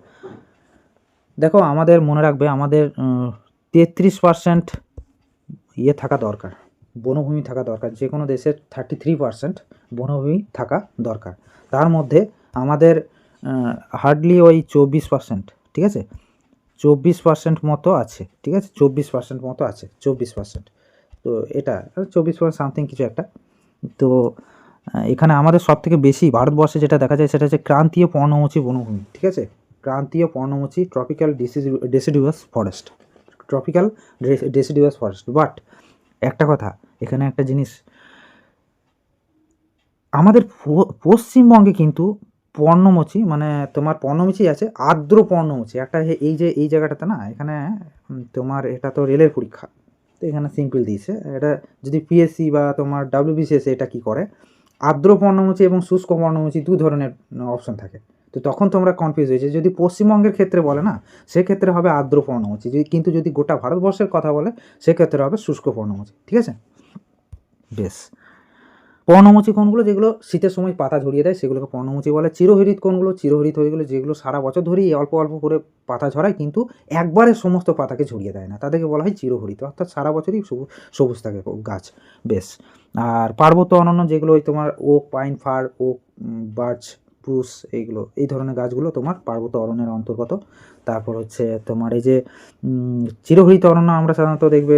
দেখো, আমাদের মনে রাখবে, আমাদের 33% থাকা দরকার, বনভূমি থাকা দরকার। যে কোনো দেশের 33% বনভূমি থাকা দরকার। তার মধ্যে আমাদের হার্ডলি ওই 24%, ঠিক আছে, 24% মতো আছে, ঠিক আছে, 24% মতো আছে, 24%। তো এটা 24% সামথিং কিছু একটা। তো এখানে আমাদের সবথেকে বেশি ভারতবর্ষে যেটা দেখা যায় সেটা হচ্ছে ক্রান্তীয় পর্ণমোচী বনভূমি, ঠিক আছে, ক্রান্তীয় পর্ণমোচী tropical deciduous forest, tropical deciduous forest. But একটা কথা, এখানে একটা জিনিস, আমাদের পশ্চিমবঙ্গে কিন্তু পর্ণমোচী মানে তোমার পর্ণমোচী আছে, আর্দ্র পর্ণমোচী একটা, এই জায়গাটাতে না, এখানে তোমার এটা তো রেলের পরীক্ষা, তো এখানে সিম্পল দিয়েছে। এটা যদি পিএসসি বা তোমার ডাব্লিউবিসিএস এটা কি করে, আর্দ্র পর্ণমোচী এবং শুষ্ক পর্ণমোচী দু ধরনের অপশন থাকে। তো তখন তোমরা কনফিউজ হয়েছে, যদি পশ্চিমবঙ্গের ক্ষেত্রে বলে না, সেক্ষেত্রে হবে আর্দ্র পর্ণমোচী, কিন্তু যদি গোটা ভারতবর্ষের কথা বলে সেক্ষেত্রে হবে শুষ্ক পর্ণমোচী। ঠিক আছে, বেশ। পর্ণমোচী কোনগুলো? যেগুলো শীতের সময় পাতা ঝরিয়ে দেয় সেগুলোকে পর্ণমোচী বলে। চিরহরিত কোনগুলো? চিরহরিত হয়ে গেলো যেগুলো সারা বছর ধরেই অল্প অল্প করে পাতা ঝরায়, কিন্তু একবারে সমস্ত পাতাকে ঝরিয়ে দেয় না, তাদেরকে বলা হয় চিরহরিত, অর্থাৎ সারা বছরই সবুজ থাকে গাছ। বেশ। আর পার্বত্য অরণ্য যেগুলো ওই তোমার oak, pine, fir, oak, birch, spruce, এইগুলো, এই ধরনের গাছগুলো তোমার পার্বত্য অরণ্যের অন্তর্গত। তারপর হচ্ছে তোমার এই যে চিরহরিত অরণ্য আমরা সাধারণত দেখবে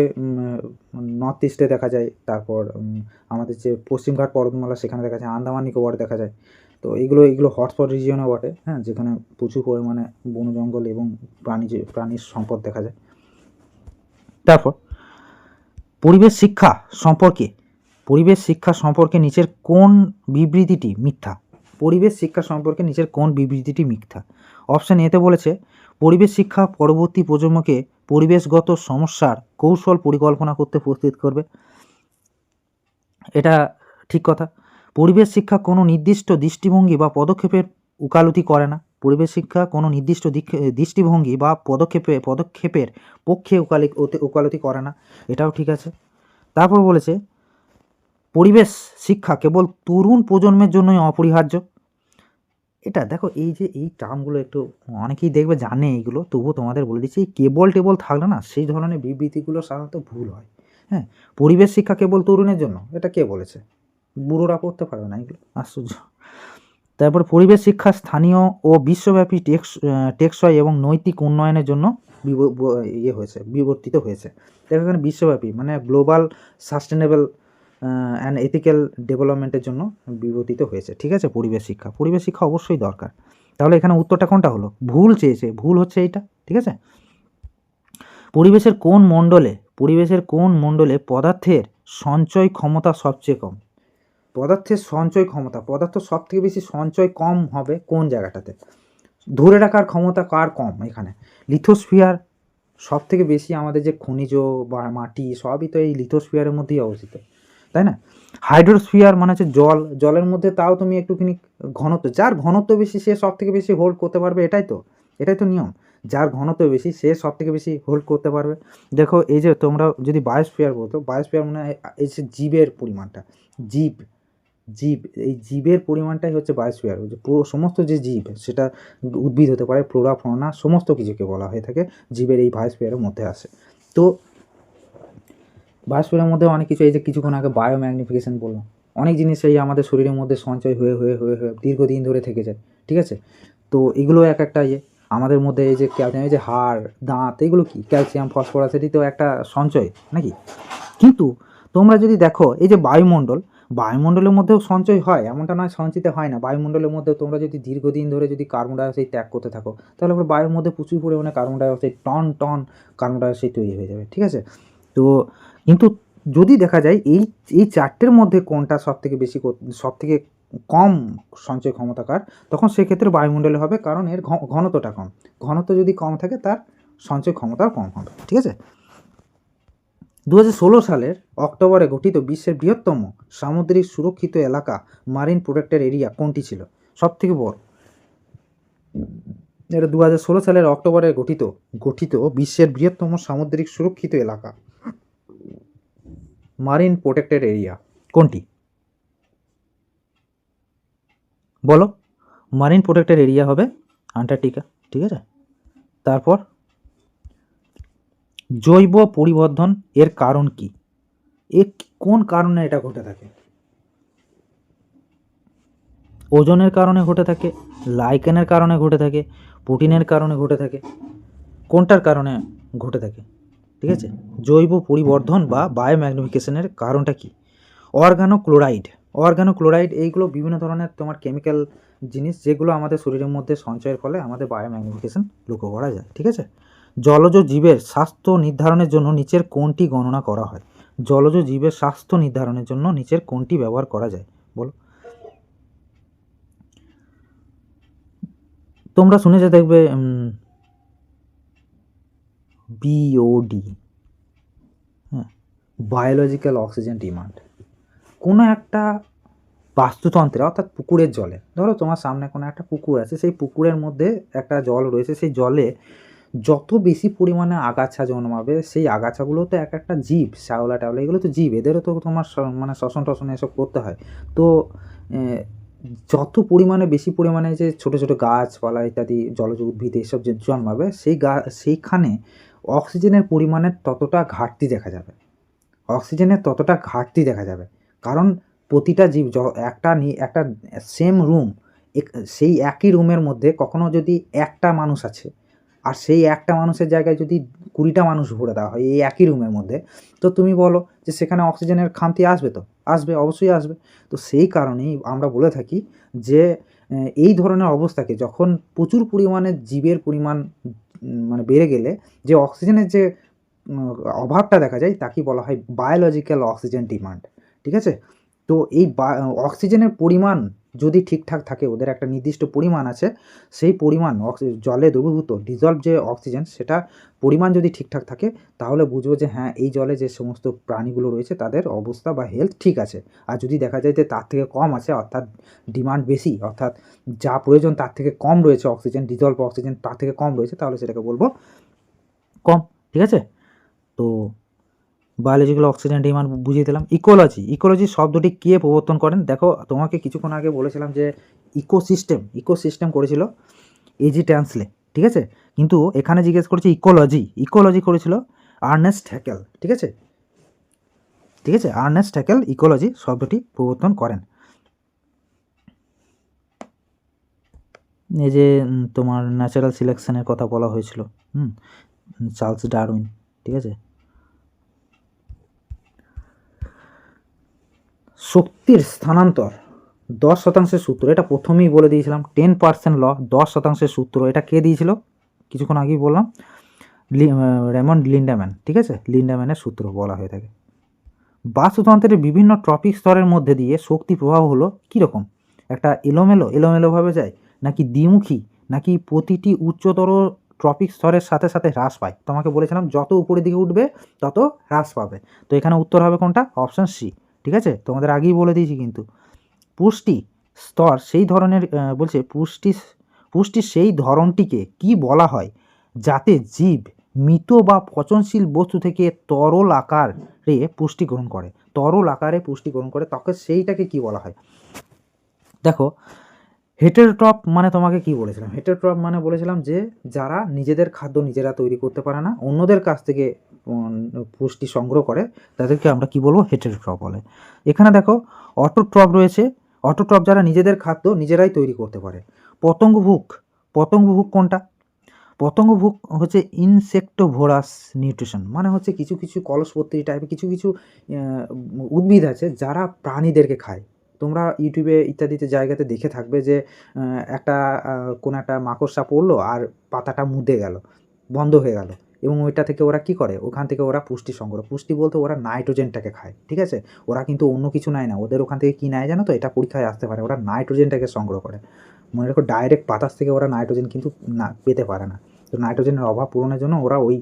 নর্থ ইস্টে দেখা যায়, তারপর আমাদের যে পশ্চিমঘাট পর্বতমালা সেখানে দেখা যায়, আন্দামান নিকোবরে দেখা যায়। তো এগুলো হটস্পট রিজিয়নও বটে, হ্যাঁ, যেখানে প্রচুর পরিমাণে বন জঙ্গল এবং প্রাণীর সম্পদ দেখা যায়। তারপর পরিবেশ শিক্ষা সম্পর্কে নিচের কোন বিবৃতিটি মিথ্যা? পরিবেশ শিক্ষা সম্পর্কে নিচের কোন বিবৃতিটি মিথ্যা? অপশান এতে বলেছে পরিবেশ শিক্ষা পরবর্তী প্রজন্মকে পরিবেশগত সমস্যার কৌশল পরিকল্পনা করতে প্রস্তুত করবে। এটা ঠিক কথা। পরিবেশ শিক্ষা কোনো নির্দিষ্ট দৃষ্টিভঙ্গি বা পদক্ষেপের উকালতি করে না। পরিবেশ শিক্ষা কোনো নির্দিষ্ট দৃষ্টিভঙ্গি বা পদক্ষেপের পক্ষে উকালতি করে না। এটাও ঠিক আছে। তারপর বলেছে পরিবেশ শিক্ষা কেবল তরুণ প্রজন্মের জন্যই অপরিহার্য। এটা দেখো, এই যে এই টার্মগুলো একটু অনেকেই দেখবে জানে এইগুলো, তবুও তোমাদের বলে দিচ্ছি, এই টেবল থাকলে না সেই ধরনের বিবৃতিগুলো সাধারণত ভুল হয়। হ্যাঁ, পরিবেশ শিক্ষা কেবল তরুণের জন্য, এটা কে বলেছে? বুড়োরা পড়তে পারবে না এগুলো, আশ্চর্য। তারপর পরিবেশ শিক্ষা স্থানীয় ও বিশ্বব্যাপী টেকসই এবং নৈতিক উন্নয়নের জন্য বিবর্তিত হয়েছে। দেখো এখানে বিশ্বব্যাপী মানে গ্লোবাল সাস্টেনেবল অ্যান্ড এথিক্যাল ডেভেলপমেন্টের জন্য বিবর্তিত হয়েছে। ঠিক আছে, পরিবেশ শিক্ষা অবশ্যই দরকার। তাহলে এখানে উত্তরটা কোনটা হলো? ভুল চেয়েছে, ভুল হচ্ছে এইটা। ঠিক আছে, পরিবেশের কোন মণ্ডলে পদার্থের সঞ্চয় ক্ষমতা সবচেয়ে কম? পদার্থের সঞ্চয় ক্ষমতা, পদার্থ সব থেকে বেশি সঞ্চয় কম হবে কোন জায়গাটাতে? ধরে রাখার ক্ষমতা কার কম? এখানে লিথোস্ফিয়ার সব থেকে বেশি, আমাদের যে খনিজ বা মাটি সবই তো এই লিথোস্ফিয়ারের মধ্যেই অবস্থিত, তাই না? হাইড্রোস্ফিয়ার মানে হচ্ছে জলের মধ্যে, তাও তুমি একটুখানি ঘনত্ব, যার ঘনত্ব বেশি সে সব থেকে বেশি হোল্ড করতে পারবে, এটাই তো নিয়ম। যার ঘনত্ব বেশি সে সব থেকে বেশি হোল্ড করতে পারবে। দেখো এই যে তোমরা যদি বায়োস্ফিয়ার বলতো, বায়োস্ফিয়ার মানে এই যে জীবের পরিমাণটা, জীব এই জীবের পরিমাণটাই হচ্ছে বায়োস্ফিয়ার। পুরো সমস্ত যে জীব, সেটা উদ্ভিদ হতে পারে, ফ্লোরা ফৌনা সমস্ত কিছুকে বলা হয়ে থাকে জীবের এই বায়োস্ফিয়ারের মধ্যে আসে। তো বায়োস্ফিয়ারের মধ্যে অনেক কিছু, এই যে কিছুক্ষণ আগে বায়োম্যাগনিফিকেশন বললাম, অনেক জিনিস এই আমাদের শরীরের মধ্যে সঞ্চয় হয়ে দীর্ঘদিন ধরে থেকে যায়। ঠিক আছে, তো এগুলো একটা আমাদের মধ্যে এই যে হাড় দাঁত, এগুলো কি ক্যালসিয়াম ফসফরাস, এটি তো একটা সঞ্চয় নাকি? কিন্তু তোমরা যদি দেখো এই যে বায়ুমণ্ডলের মধ্যেও সঞ্চয় হয়, এমনটা নয় সঞ্চিত হয় না। বায়ুমণ্ডলের মধ্যে তোমরা যদি দীর্ঘদিন ধরে যদি কার্বন ডাইঅক্সাইড ত্যাগ করতে থাকো, তাহলে আবার বায়ুর মধ্যে প্রচুর পরিমাণে carbon dioxide, ton carbon dioxide তৈরি হয়ে যাবে। ঠিক আছে, তো কিন্তু যদি দেখা যায় এই চারটের মধ্যে কোনটা সব থেকে কম সঞ্চয় ক্ষমতাকার, তখন সেক্ষেত্রে বায়ুমণ্ডলে হবে, কারণ এর ঘনত্বটা কম। ঘনত্ব যদি কম থাকে তার সঞ্চয় ক্ষমতাও কম হবে। ঠিক আছে, 2016 সালের অক্টোবরে গঠিত বিশ্বের বৃহত্তম সামুদ্রিক সুরক্ষিত এলাকা মারিন প্রোটেক্টেড এরিয়া কোনটি ছিল সব থেকে বড়? এটা 2016 সালের অক্টোবরে গঠিত বিশ্বের বৃহত্তম সামুদ্রিক সুরক্ষিত এলাকা মারিন প্রোটেক্টেড এরিয়া কোনটি? বলো, মারিন প্রোটেক্টেড এরিয়া হবে আন্টার্কটিকা। ঠিক আছে, তারপর জৈব পরিবর্ধন এর কারণ কি? কোন কারণে এটা ঘটে থাকে? ওজনের কারণে ঘটে থাকে, লাইকেনের কারণে ঘটে থাকে, প্রোটিনের কারণে ঘটে থাকে, কোনটার কারণে ঘটে থাকে? ঠিক আছে, জৈব পরিবর্ধন বা বায়োম্যাগনিফিকেশনের কারণটা কি? অর্গানোক্লোরাইড এইগুলো বিভিন্ন ধরনের তোমার কেমিক্যাল জিনিস, যেগুলো আমাদের শরীরের মধ্যে সঞ্চয়ের ফলে আমাদের বায়োম্যাগনিফিকেশন লক্ষ্য করা যায়। ঠিক আছে, জলজ জীবের স্বাস্থ্য নির্ধারণের জন্য নিচের কোনটি গণনা করা হয়? জলজ জীবের স্বাস্থ্য নির্ধারণের জন্য নিচের কোনটি ব্যবহার করা যায় বলো? তোমরা শুনেছো দেখবে বিওডি, হ্যাঁ, বায়োলজিক্যাল অক্সিজেন ডিমান্ড। কোনো একটা বাস্তুতন্ত্রে, অর্থাৎ পুকুরের জলে, ধরো তোমার সামনে কোনো একটা পুকুর আছে, সেই পুকুরের মধ্যে একটা জল রয়েছে, সেই জলে যত বেশি পরিমাণে আগাছা জন্মাবে, সেই আগাছাগুলো তো একটা জীব, শ্যাওলা ট্যাওলা এগুলো তো জীব, এদেরও তো তোমার মানে শ্বসন টসন এসব করতে হয়। তো যত পরিমাণে বেশি পরিমাণে যে ছোটো ছোটো গাছপালা ইত্যাদি জলজ উদ্ভিদ এসব যে জন্মাবে, সেইখানে অক্সিজেনের পরিমাণের ততটা ঘাটতি দেখা যাবে। কারণ প্রতিটা জীব একটা সেম রুম, সেই একই রুমের মধ্যে কখনো যদি একটা মানুষ আছে, আর সেই একটা মানুষের জায়গায় যদি 20টা মানুষ ভরে দেওয়া হয় এই একই রুমের মধ্যে, তো তুমি বলো যে সেখানে অক্সিজেনের খামতি আসবে? তো আসবে, অবশ্যই আসবে। তো সেই কারণেই আমরা বলে থাকি যে এই ধরনের অবস্থাকে, যখন প্রচুর পরিমাণে জীবের পরিমাণ মানে বেড়ে গেলে যে অক্সিজেনের যে অভাবটা দেখা যায়, তাকেই বলা হয় বায়োলজিক্যাল অক্সিজেন ডিমান্ড। ঠিক আছে, তো এই অক্সিজেনের পরিমাণ যদি ঠিকঠাক থাকে, ওদের একটা নির্দিষ্ট পরিমাণ আছে, সেই পরিমাণ জলে দ্রবীভূত ডিজলভ যে অক্সিজেন, সেটা পরিমাণ যদি ঠিকঠাক থাকে, তাহলে বুঝবো যে হ্যাঁ, এই জলে যে সমস্ত প্রাণীগুলো রয়েছে তাদের অবস্থা বা হেলথ ঠিক আছে। আর যদি দেখা যায় যে তার থেকে কম আছে, অর্থাৎ ডিমান্ড বেশি, অর্থাৎ যা প্রয়োজন তার থেকে কম রয়েছে অক্সিজেন, ডিজলভ অক্সিজেন তার থেকে কম রয়েছে, তাহলে সেটাকে বলবো কম। ঠিক আছে, তো বায়োলজিক্যাল অক্সিজেন ডিমান্ড বুঝিয়ে দিলাম। ইকোলজি শব্দটি কে প্রবর্তন করেন? দেখো, তোমাকে কিছুক্ষণ আগে বলেছিলাম যে ইকোসিস্টেম করেছিল এজি ট্যান্সলে, ঠিক আছে, কিন্তু এখানে জিজ্ঞেস করেছে ইকোলজি করেছিল আর্নেস্ট হ্যাকেল। ঠিক আছে, আর্নেস্ট হ্যাকেল ইকোলজি শব্দটি প্রবর্তন করেন। এই যে তোমার ন্যাচারাল সিলেকশনের কথা বলা হয়েছিল, চার্লস ডারউইন। ঠিক আছে, শক্তির স্থানান্তর 10% সূত্র, এটা প্রথমেই বলে দিয়েছিলাম। 10% ল, 10% সূত্র, এটা কে দিয়েছিল? কিছুক্ষণ আগেই বললাম, রেমন্ড লিন্ডাম্যান। ঠিক আছে, লিন্ডাম্যানের সূত্র বলা হয়ে থাকে। বাস্তুতন্ত্রের বিভিন্ন ট্রপিক স্তরের মধ্যে দিয়ে শক্তি প্রবাহ হলো কীরকম? একটা এলোমেলোভাবে যায়, নাকি দ্বিমুখী, নাকি প্রতিটি উচ্চতর ট্রপিক স্তরের সাথে সাথে হ্রাস পায়? তোমাকে বলেছিলাম যত উপরের দিকে উঠবে তত হ্রাস পাবে, তো এখানে উত্তর হবে কোনটা? Option C. ঠিক আছে, তোমাদের আগেই বলে দিয়েছি কিন্তু। পুষ্টি স্তর সেই ধরনের বলছে, পুষ্টির সেই ধরনটিকে কি বলা হয় যাতে জীব মৃত বা পচনশীল বস্তু থেকে তরল আকারে পুষ্টি গ্রহণ করে, তখন সেইটাকে কি বলা হয়? দেখো, হেটেরোট্রপ মানে তোমাকে কি বলেছিলাম? হেটেরোট্রপ মানে বলেছিলাম যে যারা নিজেদের খাদ্য নিজেরা তৈরি করতে পারে না, অন্যদের কাছ থেকে পুষ্টি সংগ্রহ করে, তাদেরকে আমরা কি বলবো? হেটেরোট্রপ বলে। এখানে দেখো, অটোট্রপ রয়েছে। অটোট্রপ যারা নিজেদের খাদ্য নিজেরাই তৈরি করতে পারে। পতঙ্গভুক কোনটা? পতঙ্গভুক হচ্ছে ইনসেক্টোভোরাস নিউট্রিশন, মানে হচ্ছে কিছু কিছু কলসপত্রী টাইপের কিছু কিছু উদ্ভিদ আছে যারা প্রাণীদেরকে খায়। তোমরা ইউটিউবে ইত্যাদিতে জায়গাতে দেখে থাকবে যে কোনো একটা মাকড়সা পড়লো আর পাতাটা মুদে গেল, বন্ধ হয়ে গেল, এবং ওইটা থেকে ওরা কি করে? ওখান থেকে ওরা পুষ্টি বলতে ওরা নাইট্রোজেনটাকে খায়। ঠিক আছে, ওরা কিন্তু অন্য কিছু নেয় না, ওদের ওখান থেকে কী নেয় জানো তো? এটা পরীক্ষায় আসতে পারে। ওরা নাইট্রোজেনটাকে সংগ্রহ করে। মনে রাখো, ডাইরেক্ট বাতাস থেকে ওরা নাইট্রোজেন কিন্তু না পেতে পারে না। তো নাইট্রোজেনের অভাব পূরণের জন্য ওরা ওই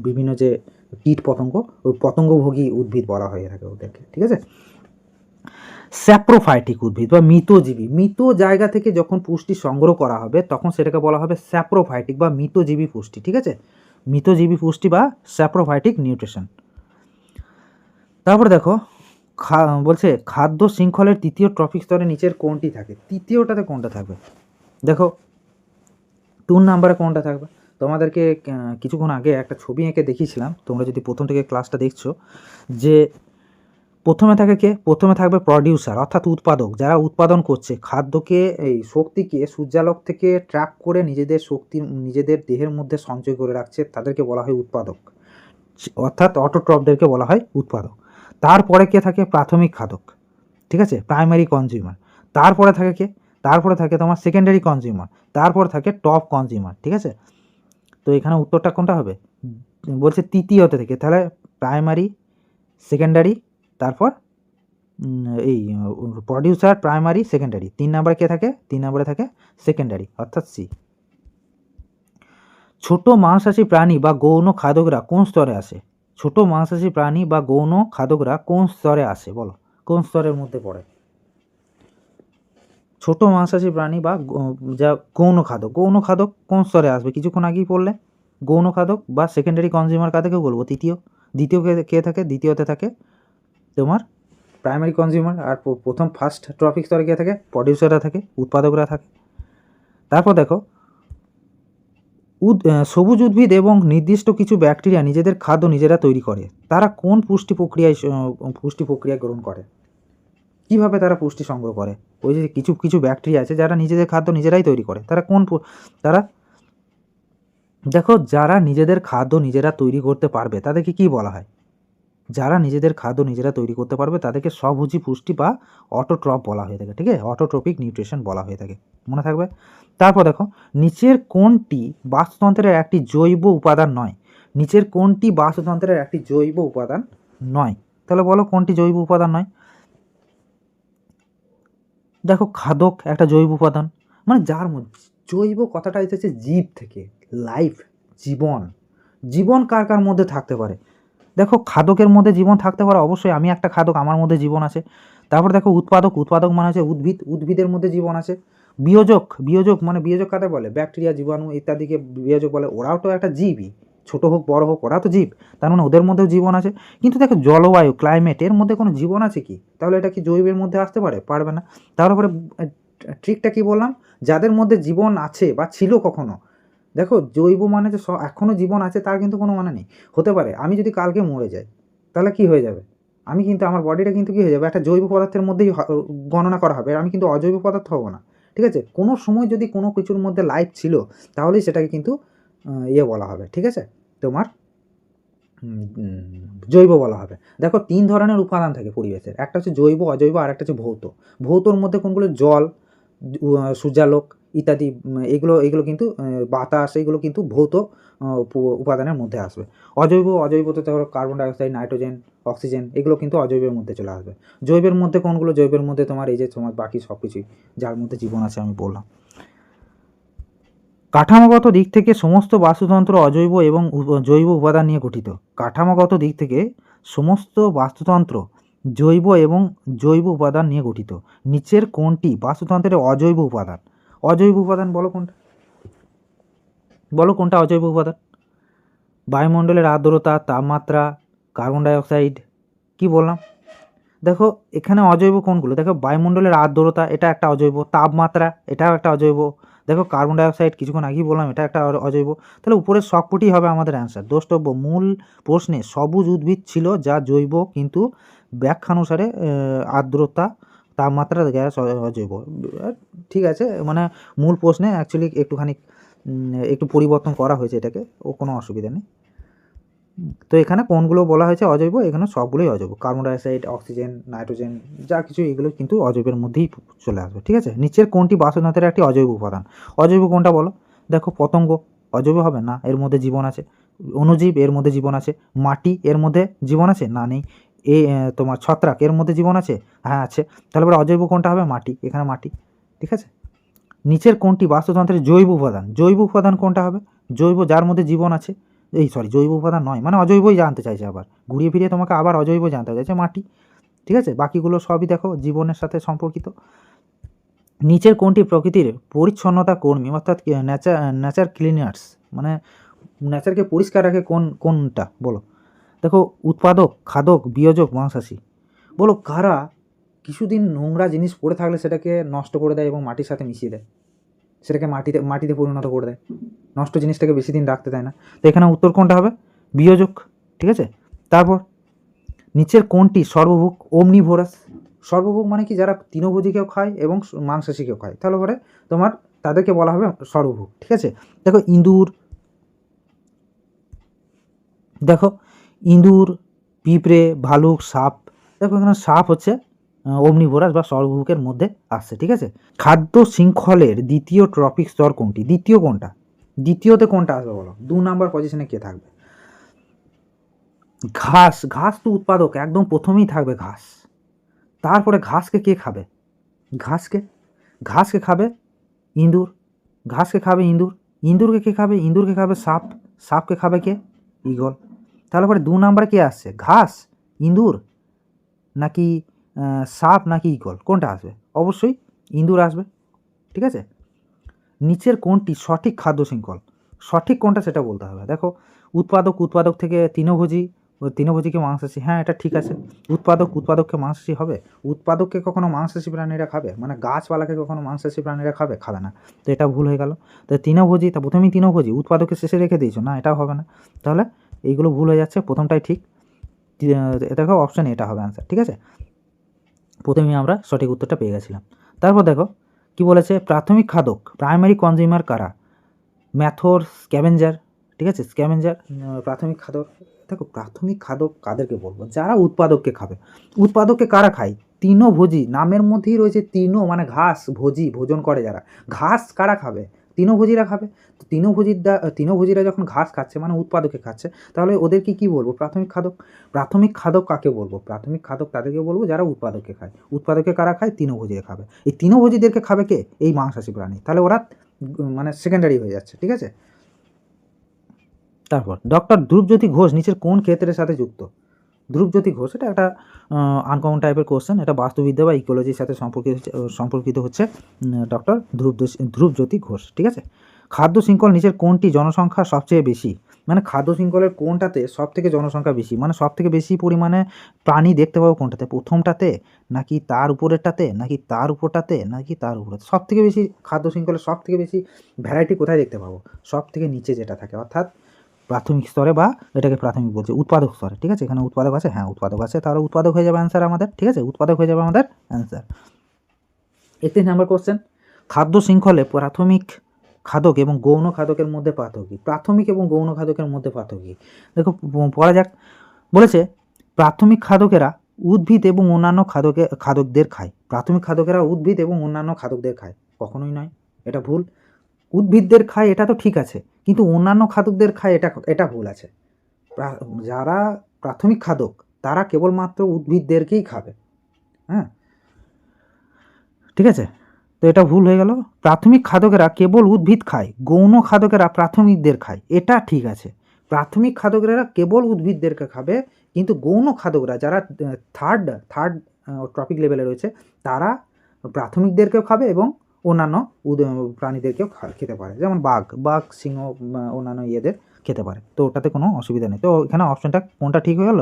বিভিন্ন যে কীট পতঙ্গ, ওই পতঙ্গভোগী উদ্ভিদ বলা হয়ে থাকে ওদেরকে। ঠিক আছে, স্যাপ্রোফাইটিক উদ্ভিদ বা মৃতজীবী, মৃত জায়গা থেকে যখন পুষ্টি সংগ্রহ করা হবে তখন সেটাকে বলা হবে স্যাপ্রোফাইটিক বা মৃতজীবী পুষ্টি। ঠিক আছে, মৃতজীবী পুষ্টি বা স্যাপ্রোফাইটিক নিউট্রিশন। তারপর দেখো, বলছে খাদ্য শৃঙ্খলের তৃতীয় ট্রপিক স্তরে নিচের কোনটি থাকে? তৃতীয়টাতে কোনটা থাকবে? দেখো, 2 নাম্বারে কোনটা থাকবে? তোমাদেরকে কিছুক্ষণ আগে একটা ছবি এঁকে দেখিয়েছিলাম, তোমরা যদি প্রথম থেকে ক্লাসটা দেখছো, যে প্রথমে থাকে কে? প্রথমে থাকবে প্রডিউসার, অর্থাৎ উৎপাদক, যারা উৎপাদন করছে খাদ্যকে, এই শক্তিকে সূর্যালোক থেকে ট্র্যাক করে নিজেদের দেহের মধ্যে সঞ্চয় করে রাখছে, তাদেরকে বলা হয় উৎপাদক, অর্থাৎ অটোট্রপদেরকে বলা হয় উৎপাদক। তারপরে কে থাকে? প্রাথমিক খাদক। ঠিক আছে, প্রাইমারি কনজিউমার। তারপরে থাকে কে? তারপরে থাকে তোমার সেকেন্ডারি কনজিউমার, তারপর থাকে টপ কনজিউমার। ঠিক আছে, তো এখানে উত্তরটা কোনটা হবে? বলছে তৃতীয়তে থেকে, তাহলে প্রাইমারি, সেকেন্ডারি, তারপর এই প্রডিউসার, প্রাইমারি, সেকেন্ডারি। 3 নাম্বারে কে থাকে? 3 নাম্বারে থাকে সেকেন্ডারি, অর্থাৎ সি। ছোট মাংসাশী প্রাণী বা গৌণ খাদকরা কোন স্তরে আসে? ছোট মাংসাশী প্রাণী বা গৌণ খাদকরা কোন স্তরে আসে? বলো, কোন স্তরের মধ্যে পড়ে? ছোট মাংসাশী প্রাণী বা যা গৌণ খাদক কোন স্তরে আসবে? কিছুক্ষণ আগেই পড়লে, গৌণ খাদক বা সেকেন্ডারি কনজিউমার কাদেরকে বলবো? দ্বিতীয় কে থাকে? দ্বিতীয়তে থাকে তোমার প্রাইমারি কনজিউমার, আর ফার্স্ট ট্রপিক স্তরে কে থাকে? প্রডিউসাররা থাকে, উৎপাদকরা থাকে। তারপর দেখো, সবুজ উদ্ভিদ এবং নির্দিষ্ট কিছু ব্যাকটেরিয়া নিজেদের খাদ্য নিজেরা তৈরি করে, তারা কোন পুষ্টি প্রক্রিয়া গ্রহণ করে? কিভাবে তারা পুষ্টি সংগ্রহ করে? ওই যে কিছু কিছু ব্যাকটেরিয়া আছে যারা নিজেদের খাদ্য নিজেরাই তৈরি করে, তারা দেখো, যারা নিজেদের খাদ্য নিজেরা তৈরি করতে পারবে তাদেরকে কি বলা হয়? যারা নিজেদের খাদ্য নিজেরা তৈরি করতে পারবে তাদেরকে স্বভোজী পুষ্টি বা অটোট্রপ বলা হয়ে থাকে। ঠিক আছে, অটোট্রপিক নিউট্রিশন বলা হয়ে থাকে, মনে থাকবে। তারপর দেখো, নিচের কোনটি বাস্তুতন্ত্রের একটি জৈব উপাদান নয়? নিচের কোনটি বাস্তুতন্ত্রের একটি জৈব উপাদান নয়? তাহলে বলো কোনটি জৈব উপাদান নয়? দেখো খাদক একটা জৈব উপাদান, মানে যার মধ্যে, জৈব কথাটা এসেছে জীব থেকে, লাইফ, জীবন। জীবন কার কার মধ্যে থাকতে পারে? দেখো খাদকের মধ্যে জীবন থাকতে পারে, অবশ্যই আমি একটা খাদক, আমার মধ্যে জীবন আছে। তারপর দেখো উৎপাদক, উৎপাদক মানে হচ্ছে উদ্ভিদ, উদ্ভিদের মধ্যে জীবন আছে। বিয়োজক, বিয়োজক মানে বিয়োজক কাদের বলে? ব্যাকটেরিয়া, জীবাণু ইত্যাদিকে বিয়োজক বলে। ওরাও তো একটা জীবই, ছোট হোক বড় হোক, ওরা তো জীব, তার মানে ওদের মধ্যেও জীবন আছে। কিন্তু দেখো জলবায়ু, ক্লাইমেট, এর মধ্যে কোনো জীবন আছে কি? তাহলে এটা কি জৈবের মধ্যে আসতে পারে? পারবে না। তারপরে ট্রিকটা কি বললাম? যাদের মধ্যে জীবন আছে বা ছিল কখনো, দেখো জৈব মানে যে এখনও জীবন আছে তার কিন্তু কোনো মানে নেই। হতে পারে আমি যদি কালকে মরে যাই, তাহলে কি হয়ে যাবে? আমি কিন্তু, আমার বডিটা কিন্তু কী হয়ে যাবে, একটা জৈব পদার্থের মধ্যেই গণনা করা হবে, আমি কিন্তু অজৈব পদার্থ হব না। ঠিক আছে, কোনো সময় যদি কোনো কিছুর মধ্যে লাইফ ছিল, তাহলেই সেটাকে কিন্তু ইয়ে বলা হবে, ঠিক আছে, তোমার জৈব বলা হবে। দেখো 3 ধরনের উপাদান থাকে পরিবেশের, একটা হচ্ছে জৈব, অজৈব, আর একটা হচ্ছে ভৌত। ভৌতর মধ্যে কোনগুলো? জল, সূর্যালোক ইত্যাদি, এগুলো এগুলো কিন্তু বাতাস, এগুলো কিন্তু ভৌত উপাদানের মধ্যে আসবে। অজৈব, অজৈবতে ধরো কার্বন ডাইঅক্সাইড, নাইট্রোজেন, অক্সিজেন, এগুলো কিন্তু অজৈবের মধ্যে চলে আসবে। জৈবের মধ্যে কোনগুলো? জৈবের মধ্যে তোমার এই যে তোমার বাকি সব কিছুই, যার মধ্যে জীবন আছে আমি বললাম। কাঠামোগত দিক থেকে সমস্ত বাস্তুতন্ত্র অজৈব এবং জৈব উপাদান নিয়ে গঠিত। কাঠামোগত দিক থেকে সমস্ত বাস্তুতন্ত্র জৈব এবং জৈব উপাদান নিয়ে গঠিত। নিচের কোনটি বাস্তুতন্ত্রের অজৈব উপাদান? অজৈব উপাদান বলো কোনটা? বলো কোনটা অজৈব উপাদান? বায়ুমণ্ডলের আর্দ্রতা, তাপমাত্রা, কার্বন ডাইঅক্সাইড, কি বললাম? দেখো এখানে অজৈব কোনগুলো? দেখো বায়ুমণ্ডলের আর্দ্রতা, এটা একটা অজৈব। তাপমাত্রা, এটাও একটা অজৈব। দেখো কার্বন ডাইঅক্সাইড, কিছুক্ষণ আগেই বললাম, এটা একটা অজৈব। তাহলে উপরের সবকটি হবে আমাদের অ্যান্সার। দ্রষ্টব্য, মূল প্রশ্নে সবুজ উদ্ভিদ ছিল যা জৈব, কিন্তু ব্যাখ্যানুসারে আর্দ্রতা, তাপমাত্রা, গ্যাস অজৈব। ঠিক আছে, মানে মূল প্রশ্নে অ্যাকচুয়ালি একটুখানি একটু পরিবর্তন করা হয়েছে এটাকে, ও কোনো অসুবিধা নেই। তো এখানে কোনগুলো বলা হয়েছে অজৈব? এখানে সবগুলোই অজৈব। কার্বন ডাইঅক্সাইড, অক্সিজেন, নাইট্রোজেন, যা কিছু এগুলো কিন্তু অজৈবের মধ্যেই চলে আসবে। ঠিক আছে, নিচের কোনটি বাস্তুতন্ত্রের একটি অজৈব উপাদান? অজৈব কোনটা বলো? দেখো পতঙ্গ অজৈব হবে না, এর মধ্যে জীবন আছে। অণুজীব, এর মধ্যে জীবন আছে। মাটি, এর মধ্যে জীবন আছে না? নেই। তোমার ছত্রাক, এর মধ্যে জীবন আছে? হ্যাঁ আছে। তাহলে এবার অজৈব কোনটা হবে? মাটি, এখানে মাটি। ঠিক আছে, নিচের কোনটি বাস্তুতন্ত্রের জৈব উপাদান? জৈব উপাদান কোনটা হবে? জৈব, যার মধ্যে জীবন আছে। জৈব উপাদান নয়, মানে অজৈবই জানতে চাইছে, আবার ঘুরিয়ে ফিরিয়ে তোমাকে আবার অজৈব জানতে চাইছে, মাটি। ঠিক আছে, বাকিগুলো সবই দেখো জীবনের সাথে সম্পর্কিত। নিচের কোনটি প্রকৃতির পরিচ্ছন্নতা কর্মী, অর্থাৎ নেচার ক্লিনার্স, মানে নেচারকে পরিষ্কার রাখে কোনটা বলো? দেখো উৎপাদক, খাদক, বিয়োজক, মাংসাশী। বলো কারা কিছুদিন নোংরা জিনিস পড়ে থাকলে সেটাকে নষ্ট করে দেয় এবং মাটির সাথে মিশিয়ে দেয়, সেটাকে মাটিতে পরিণত করে দেয়, নষ্ট জিনিসটাকে বেশি দিন রাখতে দেয় না। তো এখানে উত্তর কোনটা হবে? বিয়োজক। ঠিক আছে, তারপর নিচের কোনটি সর্বভুক? ওমনিভোরাস। সর্বভুক মানে কি? যারা তৃণভোজীকেও খায় এবং মাংসাশীকেও খায়, তাহলে পরে তোমার তাদেরকে বলা হবে সর্বভুক। ঠিক আছে, দেখো ইঁদুর, দেখো ইঁদুর, পিঁপড়ে, ভালুক, সাপ। দেখো এখানে সাপ হচ্ছে ওমনিভোরাস বা সর্বভুকের মধ্যে আসছে। ঠিক আছে, খাদ্য শৃঙ্খলের দ্বিতীয় ট্রপিক স্তর কোনটি? দ্বিতীয় কোনটা? দ্বিতীয়তে কোনটা আসবে বলো? 2 নম্বর পজিশনে কে থাকবে? ঘাস। ঘাস তো উৎপাদক, একদম প্রথমেই থাকবে ঘাস। তারপরে ঘাসকে কে খাবে? ঘাসকে ঘাসকে খাবে ইঁদুর, ঘাসকে খাবে ইঁদুর। ইঁদুরকে কে খাবে? ইঁদুরকে খাবে সাপ, সাপকে খাবে কে? ঈগল। তাহলে পরে 2 নম্বরে কে আসছে? ঘাস, ইঁদুর, নাকি সাপ, নাকি ঈগল? কোনটা আসবে? অবশ্যই ইঁদুর আসবে। ঠিক আছে, নিচের কোনটি সঠিক খাদ্য শৃঙ্খল? সঠিক কোনটা সেটা বলতে হবে। দেখো উৎপাদক, উৎপাদক থেকে তৃণভোজী, তৃণভোজীকে মাংসাশী, হ্যাঁ এটা ঠিক আছে। উৎপাদককে মাংসাশী হবে? উৎপাদককে কখনো মাংসাশী প্রাণীরা খাবে? মানে গাছপালাকে কখনো মাংসাশী প্রাণীরা খাবে? খাবে না। তো এটা ভুল হয়ে গেল। তো তৃণভোজী, তা প্রথমেই তৃণভোজী, উৎপাদককে শেষে রেখে দিয়েছো, না এটা হবে না। তাহলে এইগুলো ভুল হয়ে যাচ্ছে, প্রথমটাই ঠিক। দেখো অপশান এটা হবে অ্যান্সার। ঠিক আছে, প্রথমেই আমরা সঠিক উত্তরটা পেয়ে গেছিলাম। তারপর দেখো কি বলেছে, প্রাথমিক খাদক, প্রাইমারি কনজিউমার কারা? ম্যাথর, স্ক্যাভেঞ্জার। ঠিক আছে, স্ক্যাভেঞ্জার প্রাথমিক খাদক। দেখো প্রাথমিক খাদক কাদেরকে বলবো? যারা উৎপাদককে খাবে। উৎপাদককে কারা খায়? তৃণভোজী, নামের মধ্যেই রয়েছে তৃণ মানে ঘাস, ভোজী, ভোজন করে যারা। ঘাস কারা খাবে? তৃণভোজীরা খাবে। তো তৃণভোজীরা যখন ঘাস খাচ্ছে মানে উৎপাদকে খাচ্ছে, তাহলে ওদেরকে কী বলবো? প্রাথমিক খাদক। প্রাথমিক খাদক কাকে বলবো? প্রাথমিক খাদক তাদেরকে বলবো যারা উৎপাদকে খায়। উৎপাদকে কারা খায়? তৃণভোজীরা খাবে। এই তৃণভোজীদেরকে খাবে কে? এই মাংসাশী প্রাণী। তাহলে ওরা মানে সেকেন্ডারি হয়ে যাচ্ছে, ঠিক আছে? তারপর ডক্টর ধ্রুবজ্যোতি ঘোষ নিচের কোন ক্ষেত্রের সাথে যুক্ত? ধ্রুবজ্যোতি ঘোষ, এটা একটা আনকমন টাইপের কোশ্চেন। এটা বাস্তুবিদ্যা বা ইকোলজির সাথে সম্পর্কিত হচ্ছে ডক্টর ধ্রুবজ্যোতি ঘোষ, ঠিক আছে? খাদ্য শৃঙ্খল নিচের কোনটি জনসংখ্যা সবচেয়ে বেশি? মানে খাদ্য শৃঙ্খলের কোনটাতে সব থেকে জনসংখ্যা বেশি, মানে সব থেকে বেশি পরিমাণে প্রাণী দেখতে পাবো কোনটাতে? প্রথমটাতে, নাকি তার উপরেরটাতে, নাকি তার উপরটাতে, নাকি তার উপরে? সব থেকে বেশি খাদ্য শৃঙ্খলের সব থেকে বেশি ভ্যারাইটি কোথায় দেখতে পাবো? সব থেকে নিচে যেটা থাকে, অর্থাৎ প্রাথমিক স্তরে, বা এটাকে প্রাথমিক বলছে উৎপাদক স্তরে, ঠিক আছে? এখানে উৎপাদক আছে, হ্যাঁ উৎপাদক আছে, তাহলে উৎপাদক হয়ে যাবে অ্যান্সার আমাদের, ঠিক আছে? উৎপাদক হয়ে যাবে আমাদের অ্যান্সার। 31 নম্বর কোশ্চেন, খাদ্য শৃঙ্খলে প্রাথমিক খাদক এবং গৌণ খাদকের মধ্যে পার্থক্য কী? প্রাথমিক এবং গৌণ খাদকের মধ্যে পার্থক্য কী? দেখো পড়া যাক। বলেছে প্রাথমিক খাদকেরা উদ্ভিদ এবং অন্যান্য খাদকদের খায়। প্রাথমিক খাদকেরা উদ্ভিদ এবং অন্যান্য খাদকদের খায়, কখনোই নয়, এটা ভুল। উদ্ভিদদের খায় এটা তো ঠিক আছে, কিন্তু অন্যান্য খাদকদের খায় এটা ভুল আছে। যারা প্রাথমিক খাদক তারা কেবলমাত্র উদ্ভিদদেরকেই খাবে, হ্যাঁ, ঠিক আছে? তো এটা ভুল হয়ে গেল। প্রাথমিক খাদকেরা কেবল উদ্ভিদ খায়, গৌণ খাদকেরা প্রাথমিকদের খায়, এটা ঠিক আছে। প্রাথমিক খাদকেরা কেবল উদ্ভিদদেরকে খাবে, কিন্তু গৌণ খাদকরা যারা থার্ড ট্রপিক লেভেলে রয়েছে তারা প্রাথমিকদেরকেও খাবে এবং অন্যান্য প্রাণীদেরকেও খেতে পারে, যেমন বাঘ সিংহ অন্যান্য ইয়েদের খেতে পারে। তো ওটাতে কোনো অসুবিধা নেই। তো এখানে অপশনটা কোনটা ঠিক হয়ে গেল?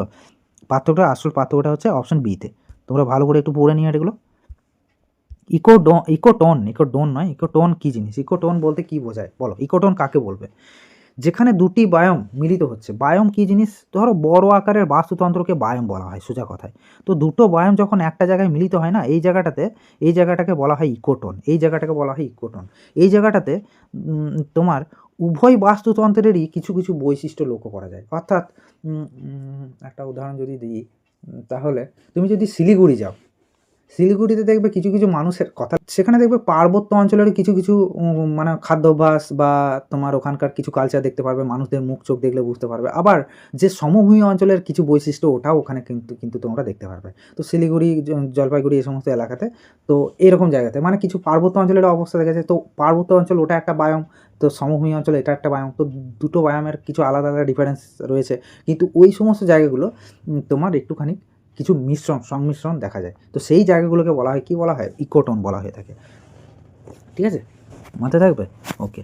আসল পার্থক্যটা হচ্ছে অপশন বিতে। তোমরা ভালো করে একটু পড়ে নিয়ে এগুলো। ইকোটোন নয়, ইকোটোন কী জিনিস? ইকোটোন বলতে কী বোঝায় বলো? ইকোটোন কাকে বলবে? যেখানে দুটি বায়ম মিলিত হচ্ছে। বায়ম কী জিনিস? ধরো বড় আকারের বাস্তুতন্ত্রকে বায়ম বলা হয় সোজা কথায়। তো দুটো বায়ম যখন একটা জায়গায় মিলিত হয় না, এই জায়গাটাকে বলা হয় ইকোটোন। এই জায়গাটাতে তোমার উভয় বাস্তুতন্ত্রেরই কিছু কিছু বৈশিষ্ট্য লক্ষ্য করা যায়। অর্থাৎ একটা উদাহরণ যদি দিই, তাহলে তুমি যদি শিলিগুড়িতে দেখবে কিছু কিছু মানুষের কথা, সেখানে দেখবে পার্বত্য অঞ্চলের কিছু কিছু মানে খাদ্যাভ্যাস বা তোমার ওখানকার কিছু কালচার দেখতে পারবে, মানুষদের মুখ চোখ দেখলে বুঝতে পারবে। আবার যে সমভূমি অঞ্চলের কিছু বৈশিষ্ট্য ওটাও ওখানে কিন্তু তোমরা দেখতে পারবে। তো শিলিগুড়ি, জলপাইগুড়ি এই সমস্ত এলাকাতে, তো এরকম জায়গাতে মানে কিছু পার্বত্য অঞ্চলের অবস্থা দেখা যায়। তো পার্বত্য অঞ্চল ওটা একটা বায়ম, তো সমভূমি অঞ্চল এটা একটা বায়ম। তো দুটো বায়ামের কিছু আলাদা আলাদা ডিফারেন্স রয়েছে, কিন্তু ওই সমস্ত জায়গাগুলো তোমার একটুখানি কিছু সংমিশ্রণ দেখা যায়। তো সেই জায়গাগুলোকে বলা হয়, কি বলা হয়? ইকোটোন বলা হয়ে থাকে, ঠিক আছে? মাথায় থাকবে, ওকে।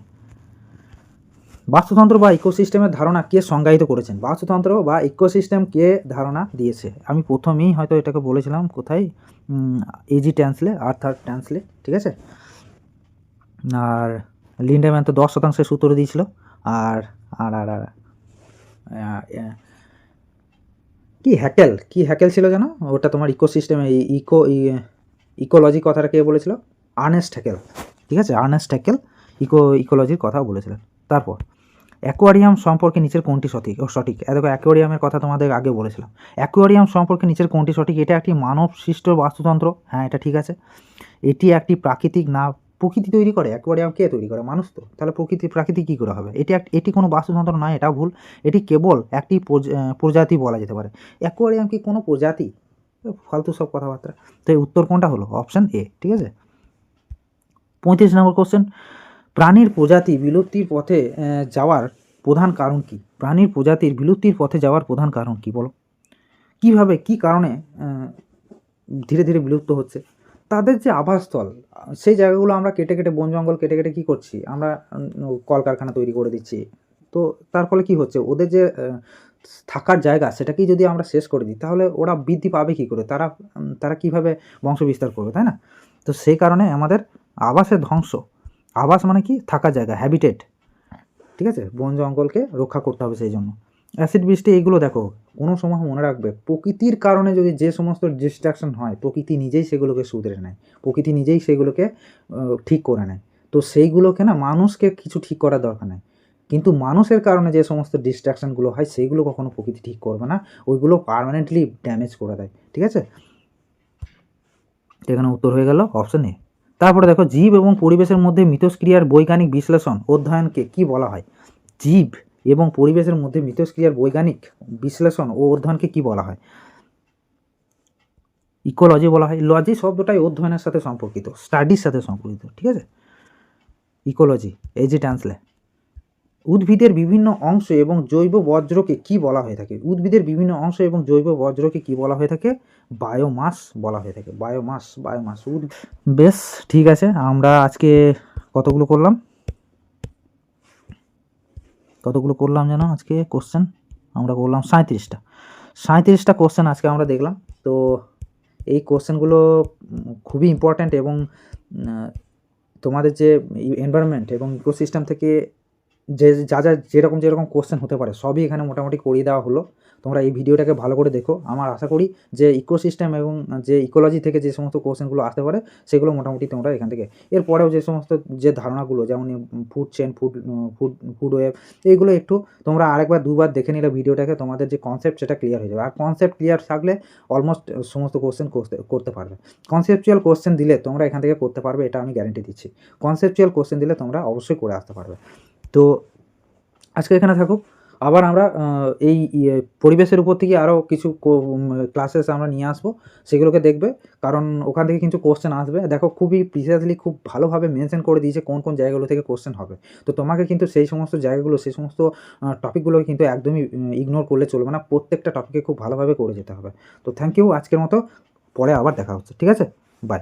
বাস্তুতন্ত্র বা ইকোসিস্টেমের ধারণা কে সংজ্ঞায়িত করেছেন? বাস্তুতন্ত্র বা ইকোসিস্টেম কে ধারণা দিয়েছে? আমি প্রথমেই হয়তো এটাকে বলেছিলাম, কোথায়? এজি ট্যান্সলে, আর্থার ট্যান্সলে, ঠিক আছে? আর লিন্ডেম্যান তো 10% সূত্র দিয়েছিল। আর আর আর আর কি হ্যাকেল ছিল যেন, ওটা তোমার ইকোসিস্টেমে ইকোলজি কথাটা কে বলেছিল? আর্নেস্ট হ্যাকেল, ঠিক আছে? আর্নেস্ট হ্যাকেল ইকোলজির কথা বলেছিলেন। তারপর অ্যাকোয়ারিয়াম সম্পর্কে নিচের কোনটি সঠিক? দেখো অ্যাকোয়ারিয়ামের কথা তোমাদের আগে বলেছিলাম। অ্যাকোয়ারিয়াম সম্পর্কে নিচের কোনটি সঠিক? এটা একটি মানব সৃষ্ট বাস্তুতন্ত্র, হ্যাঁ এটা ঠিক আছে। এটি একটি প্রাকৃতিক না, প্রকৃতি তৈরি করে। অ্যাকোয়ারিয়াম কে তৈরি করে? মানুষ তো। তাহলে প্রাকৃতি কী করে হবে? এটি কোনো বাস্তুতন্ত্র নয়, এটা ভুল। এটি কেবল একটি প্রজাতি বলা যেতে পারে। অ্যাকোয়ারিয়াম কি কোনো প্রজাতি? ফালতু সব কথাবার্তা। তো এই উত্তর কোনটা হলো? অপশান এ, ঠিক আছে? 35 নম্বর কোশ্চেন, প্রাণীর প্রজাতি বিলুপ্তির পথে যাওয়ার প্রধান কারণ কী? প্রাণীর প্রজাতির বিলুপ্তির পথে যাওয়ার প্রধান কারণ কী বলো? কীভাবে, কী কারণে ধীরে ধীরে বিলুপ্ত হচ্ছে? তাদের যে আবাসস্থল, সেই জায়গাগুলো আমরা কেটে কেটে, বন জঙ্গল কেটে কেটে কী করছি আমরা? কলকারখানা তৈরি করে দিচ্ছি। তো তার ফলে কী হচ্ছে? ওদের যে থাকার জায়গা, সেটাকেই যদি আমরা শেষ করে দিই, তাহলে ওরা বৃদ্ধি পাবে কী করে? তারা কীভাবে বংশ বিস্তার করবে, তাই না? তো সেই কারণে আমাদের আবাসের ধ্বংস, আবাস মানে কি? থাকার জায়গা, হ্যাবিটেট, ঠিক আছে? বন জঙ্গলকে রক্ষা করতে হবে। সেই জন্য অ্যাসিড বৃষ্টি এইগুলো দেখো, কোনো সময় মনে রাখবে, প্রকৃতির কারণে যদি যে সমস্ত ডিস্ট্রাকশন হয়, প্রকৃতি নিজেই সেগুলোকে শুধরে নেয়, প্রকৃতি নিজেই সেগুলোকে ঠিক করে নেয়। তো সেইগুলোকে না, মানুষকে কিছু ঠিক করার দরকার নেই, কিন্তু মানুষের কারণে যে সমস্ত ডিস্ট্রাকশনগুলো হয়, সেইগুলো কখনো প্রকৃতি ঠিক করবে না, ওইগুলো পার্মানেন্টলি ড্যামেজ করে দেয়, ঠিক আছে? এখানে উত্তর হয়ে গেল অপশন এ। তারপরে দেখো জীব এবং পরিবেশের মধ্যে মিথস্ক্রিয়ার বৈজ্ঞানিক বিশ্লেষণ অধ্যয়নকে কি বলা হয়? জীব এবং পরিবেশের মধ্যে মিথস্ক্রিয়ার বৈজ্ঞানিক বিশ্লেষণ ও অধ্যয়নকে কি বলা হয়? ইকোলজি বলা হয়। লজি শব্দটাই অধ্যয়নের সাথে সম্পর্কিত, স্টাডির সাথে সম্পর্কিত, ঠিক আছে। ইকোলজি এই যে ট্রান্সলে। উদ্ভিদের বিভিন্ন অংশ এবং জৈব বর্জ্যকে কি বলা হয়ে থাকে? উদ্ভিদের বিভিন্ন অংশ এবং জৈব বর্জ্যকে কি বলা হয়ে থাকে? বায়োমাস বলা হয়ে থাকে। বায়োমাস। বেশ, ঠিক আছে। আমরা আজকে কতগুলো করলাম যেন আজকে কোশ্চেন? আমরা করলাম 37টা কোশ্চেন আজকে আমরা দেখলাম। তো এই কোশ্চেনগুলো খুবই ইম্পর্ট্যান্ট এবং তোমাদের যে এনভায়রনমেন্ট এবং ইকোসিস্টেম থেকে যেরকম কোশ্চেন হতে পারে সবই এখানে মোটামুটি করিয়ে দেওয়া হলো। তোমরা এই ভিডিওটাকে ভালো করে দেখো। আমার আশা করি যে ইকোসিস্টেম এবং যে ইকোলজি থেকে যে সমস্ত কোশ্চেনগুলো আসতে পারে সেগুলো মোটামুটি তোমরা এখান থেকে, এরপরেও যে সমস্ত যে ধারণাগুলো যেমন ফুড চেন, ফুড ওয়েব, এইগুলো একটু তোমরা আরেকবার দুবার দেখে নিলে ভিডিওটাকে, তোমাদের যে কনসেপ্ট সেটা ক্লিয়ার হয়ে যাবে। আর কনসেপ্ট ক্লিয়ার থাকলে অলমোস্ট সমস্ত কোশ্চেন করতে পারবে। কনসেপচুয়াল কোশ্চেন দিলে তোমরা এখান থেকে করতে পারবে, এটা আমি গ্যারেন্টি দিচ্ছি। কনসেপচুয়াল কোশ্চেন দিলে তোমরা অবশ্যই করে আসতে পারবে। তো আজকে এখানে থাকুক। আবার আমরা এই পরিবেশের উপর থেকে আরও কিছু ক্লাসেস আমরা নিয়ে আসবো, সেগুলোকে দেখবে, কারণ ওখান থেকে কিছু কোশ্চেন আসবে। দেখো খুবই প্রিসাইজলি খুব ভালোভাবে মেনশন করে দিয়েছে কোন কোন জায়গাগুলো থেকে কোশ্চেন হবে। তো তোমাকে কিন্তু সেই সমস্ত জায়গাগুলো, সেই সমস্ত টপিকগুলোকে কিন্তু একদমই ইগনোর করলে চলবে না। প্রত্যেকটা টপিকে খুব ভালোভাবে করে যেতে হবে। তো থ্যাংক ইউ, আজকের মতো। পরে আবার দেখা হচ্ছে, ঠিক আছে? বাই।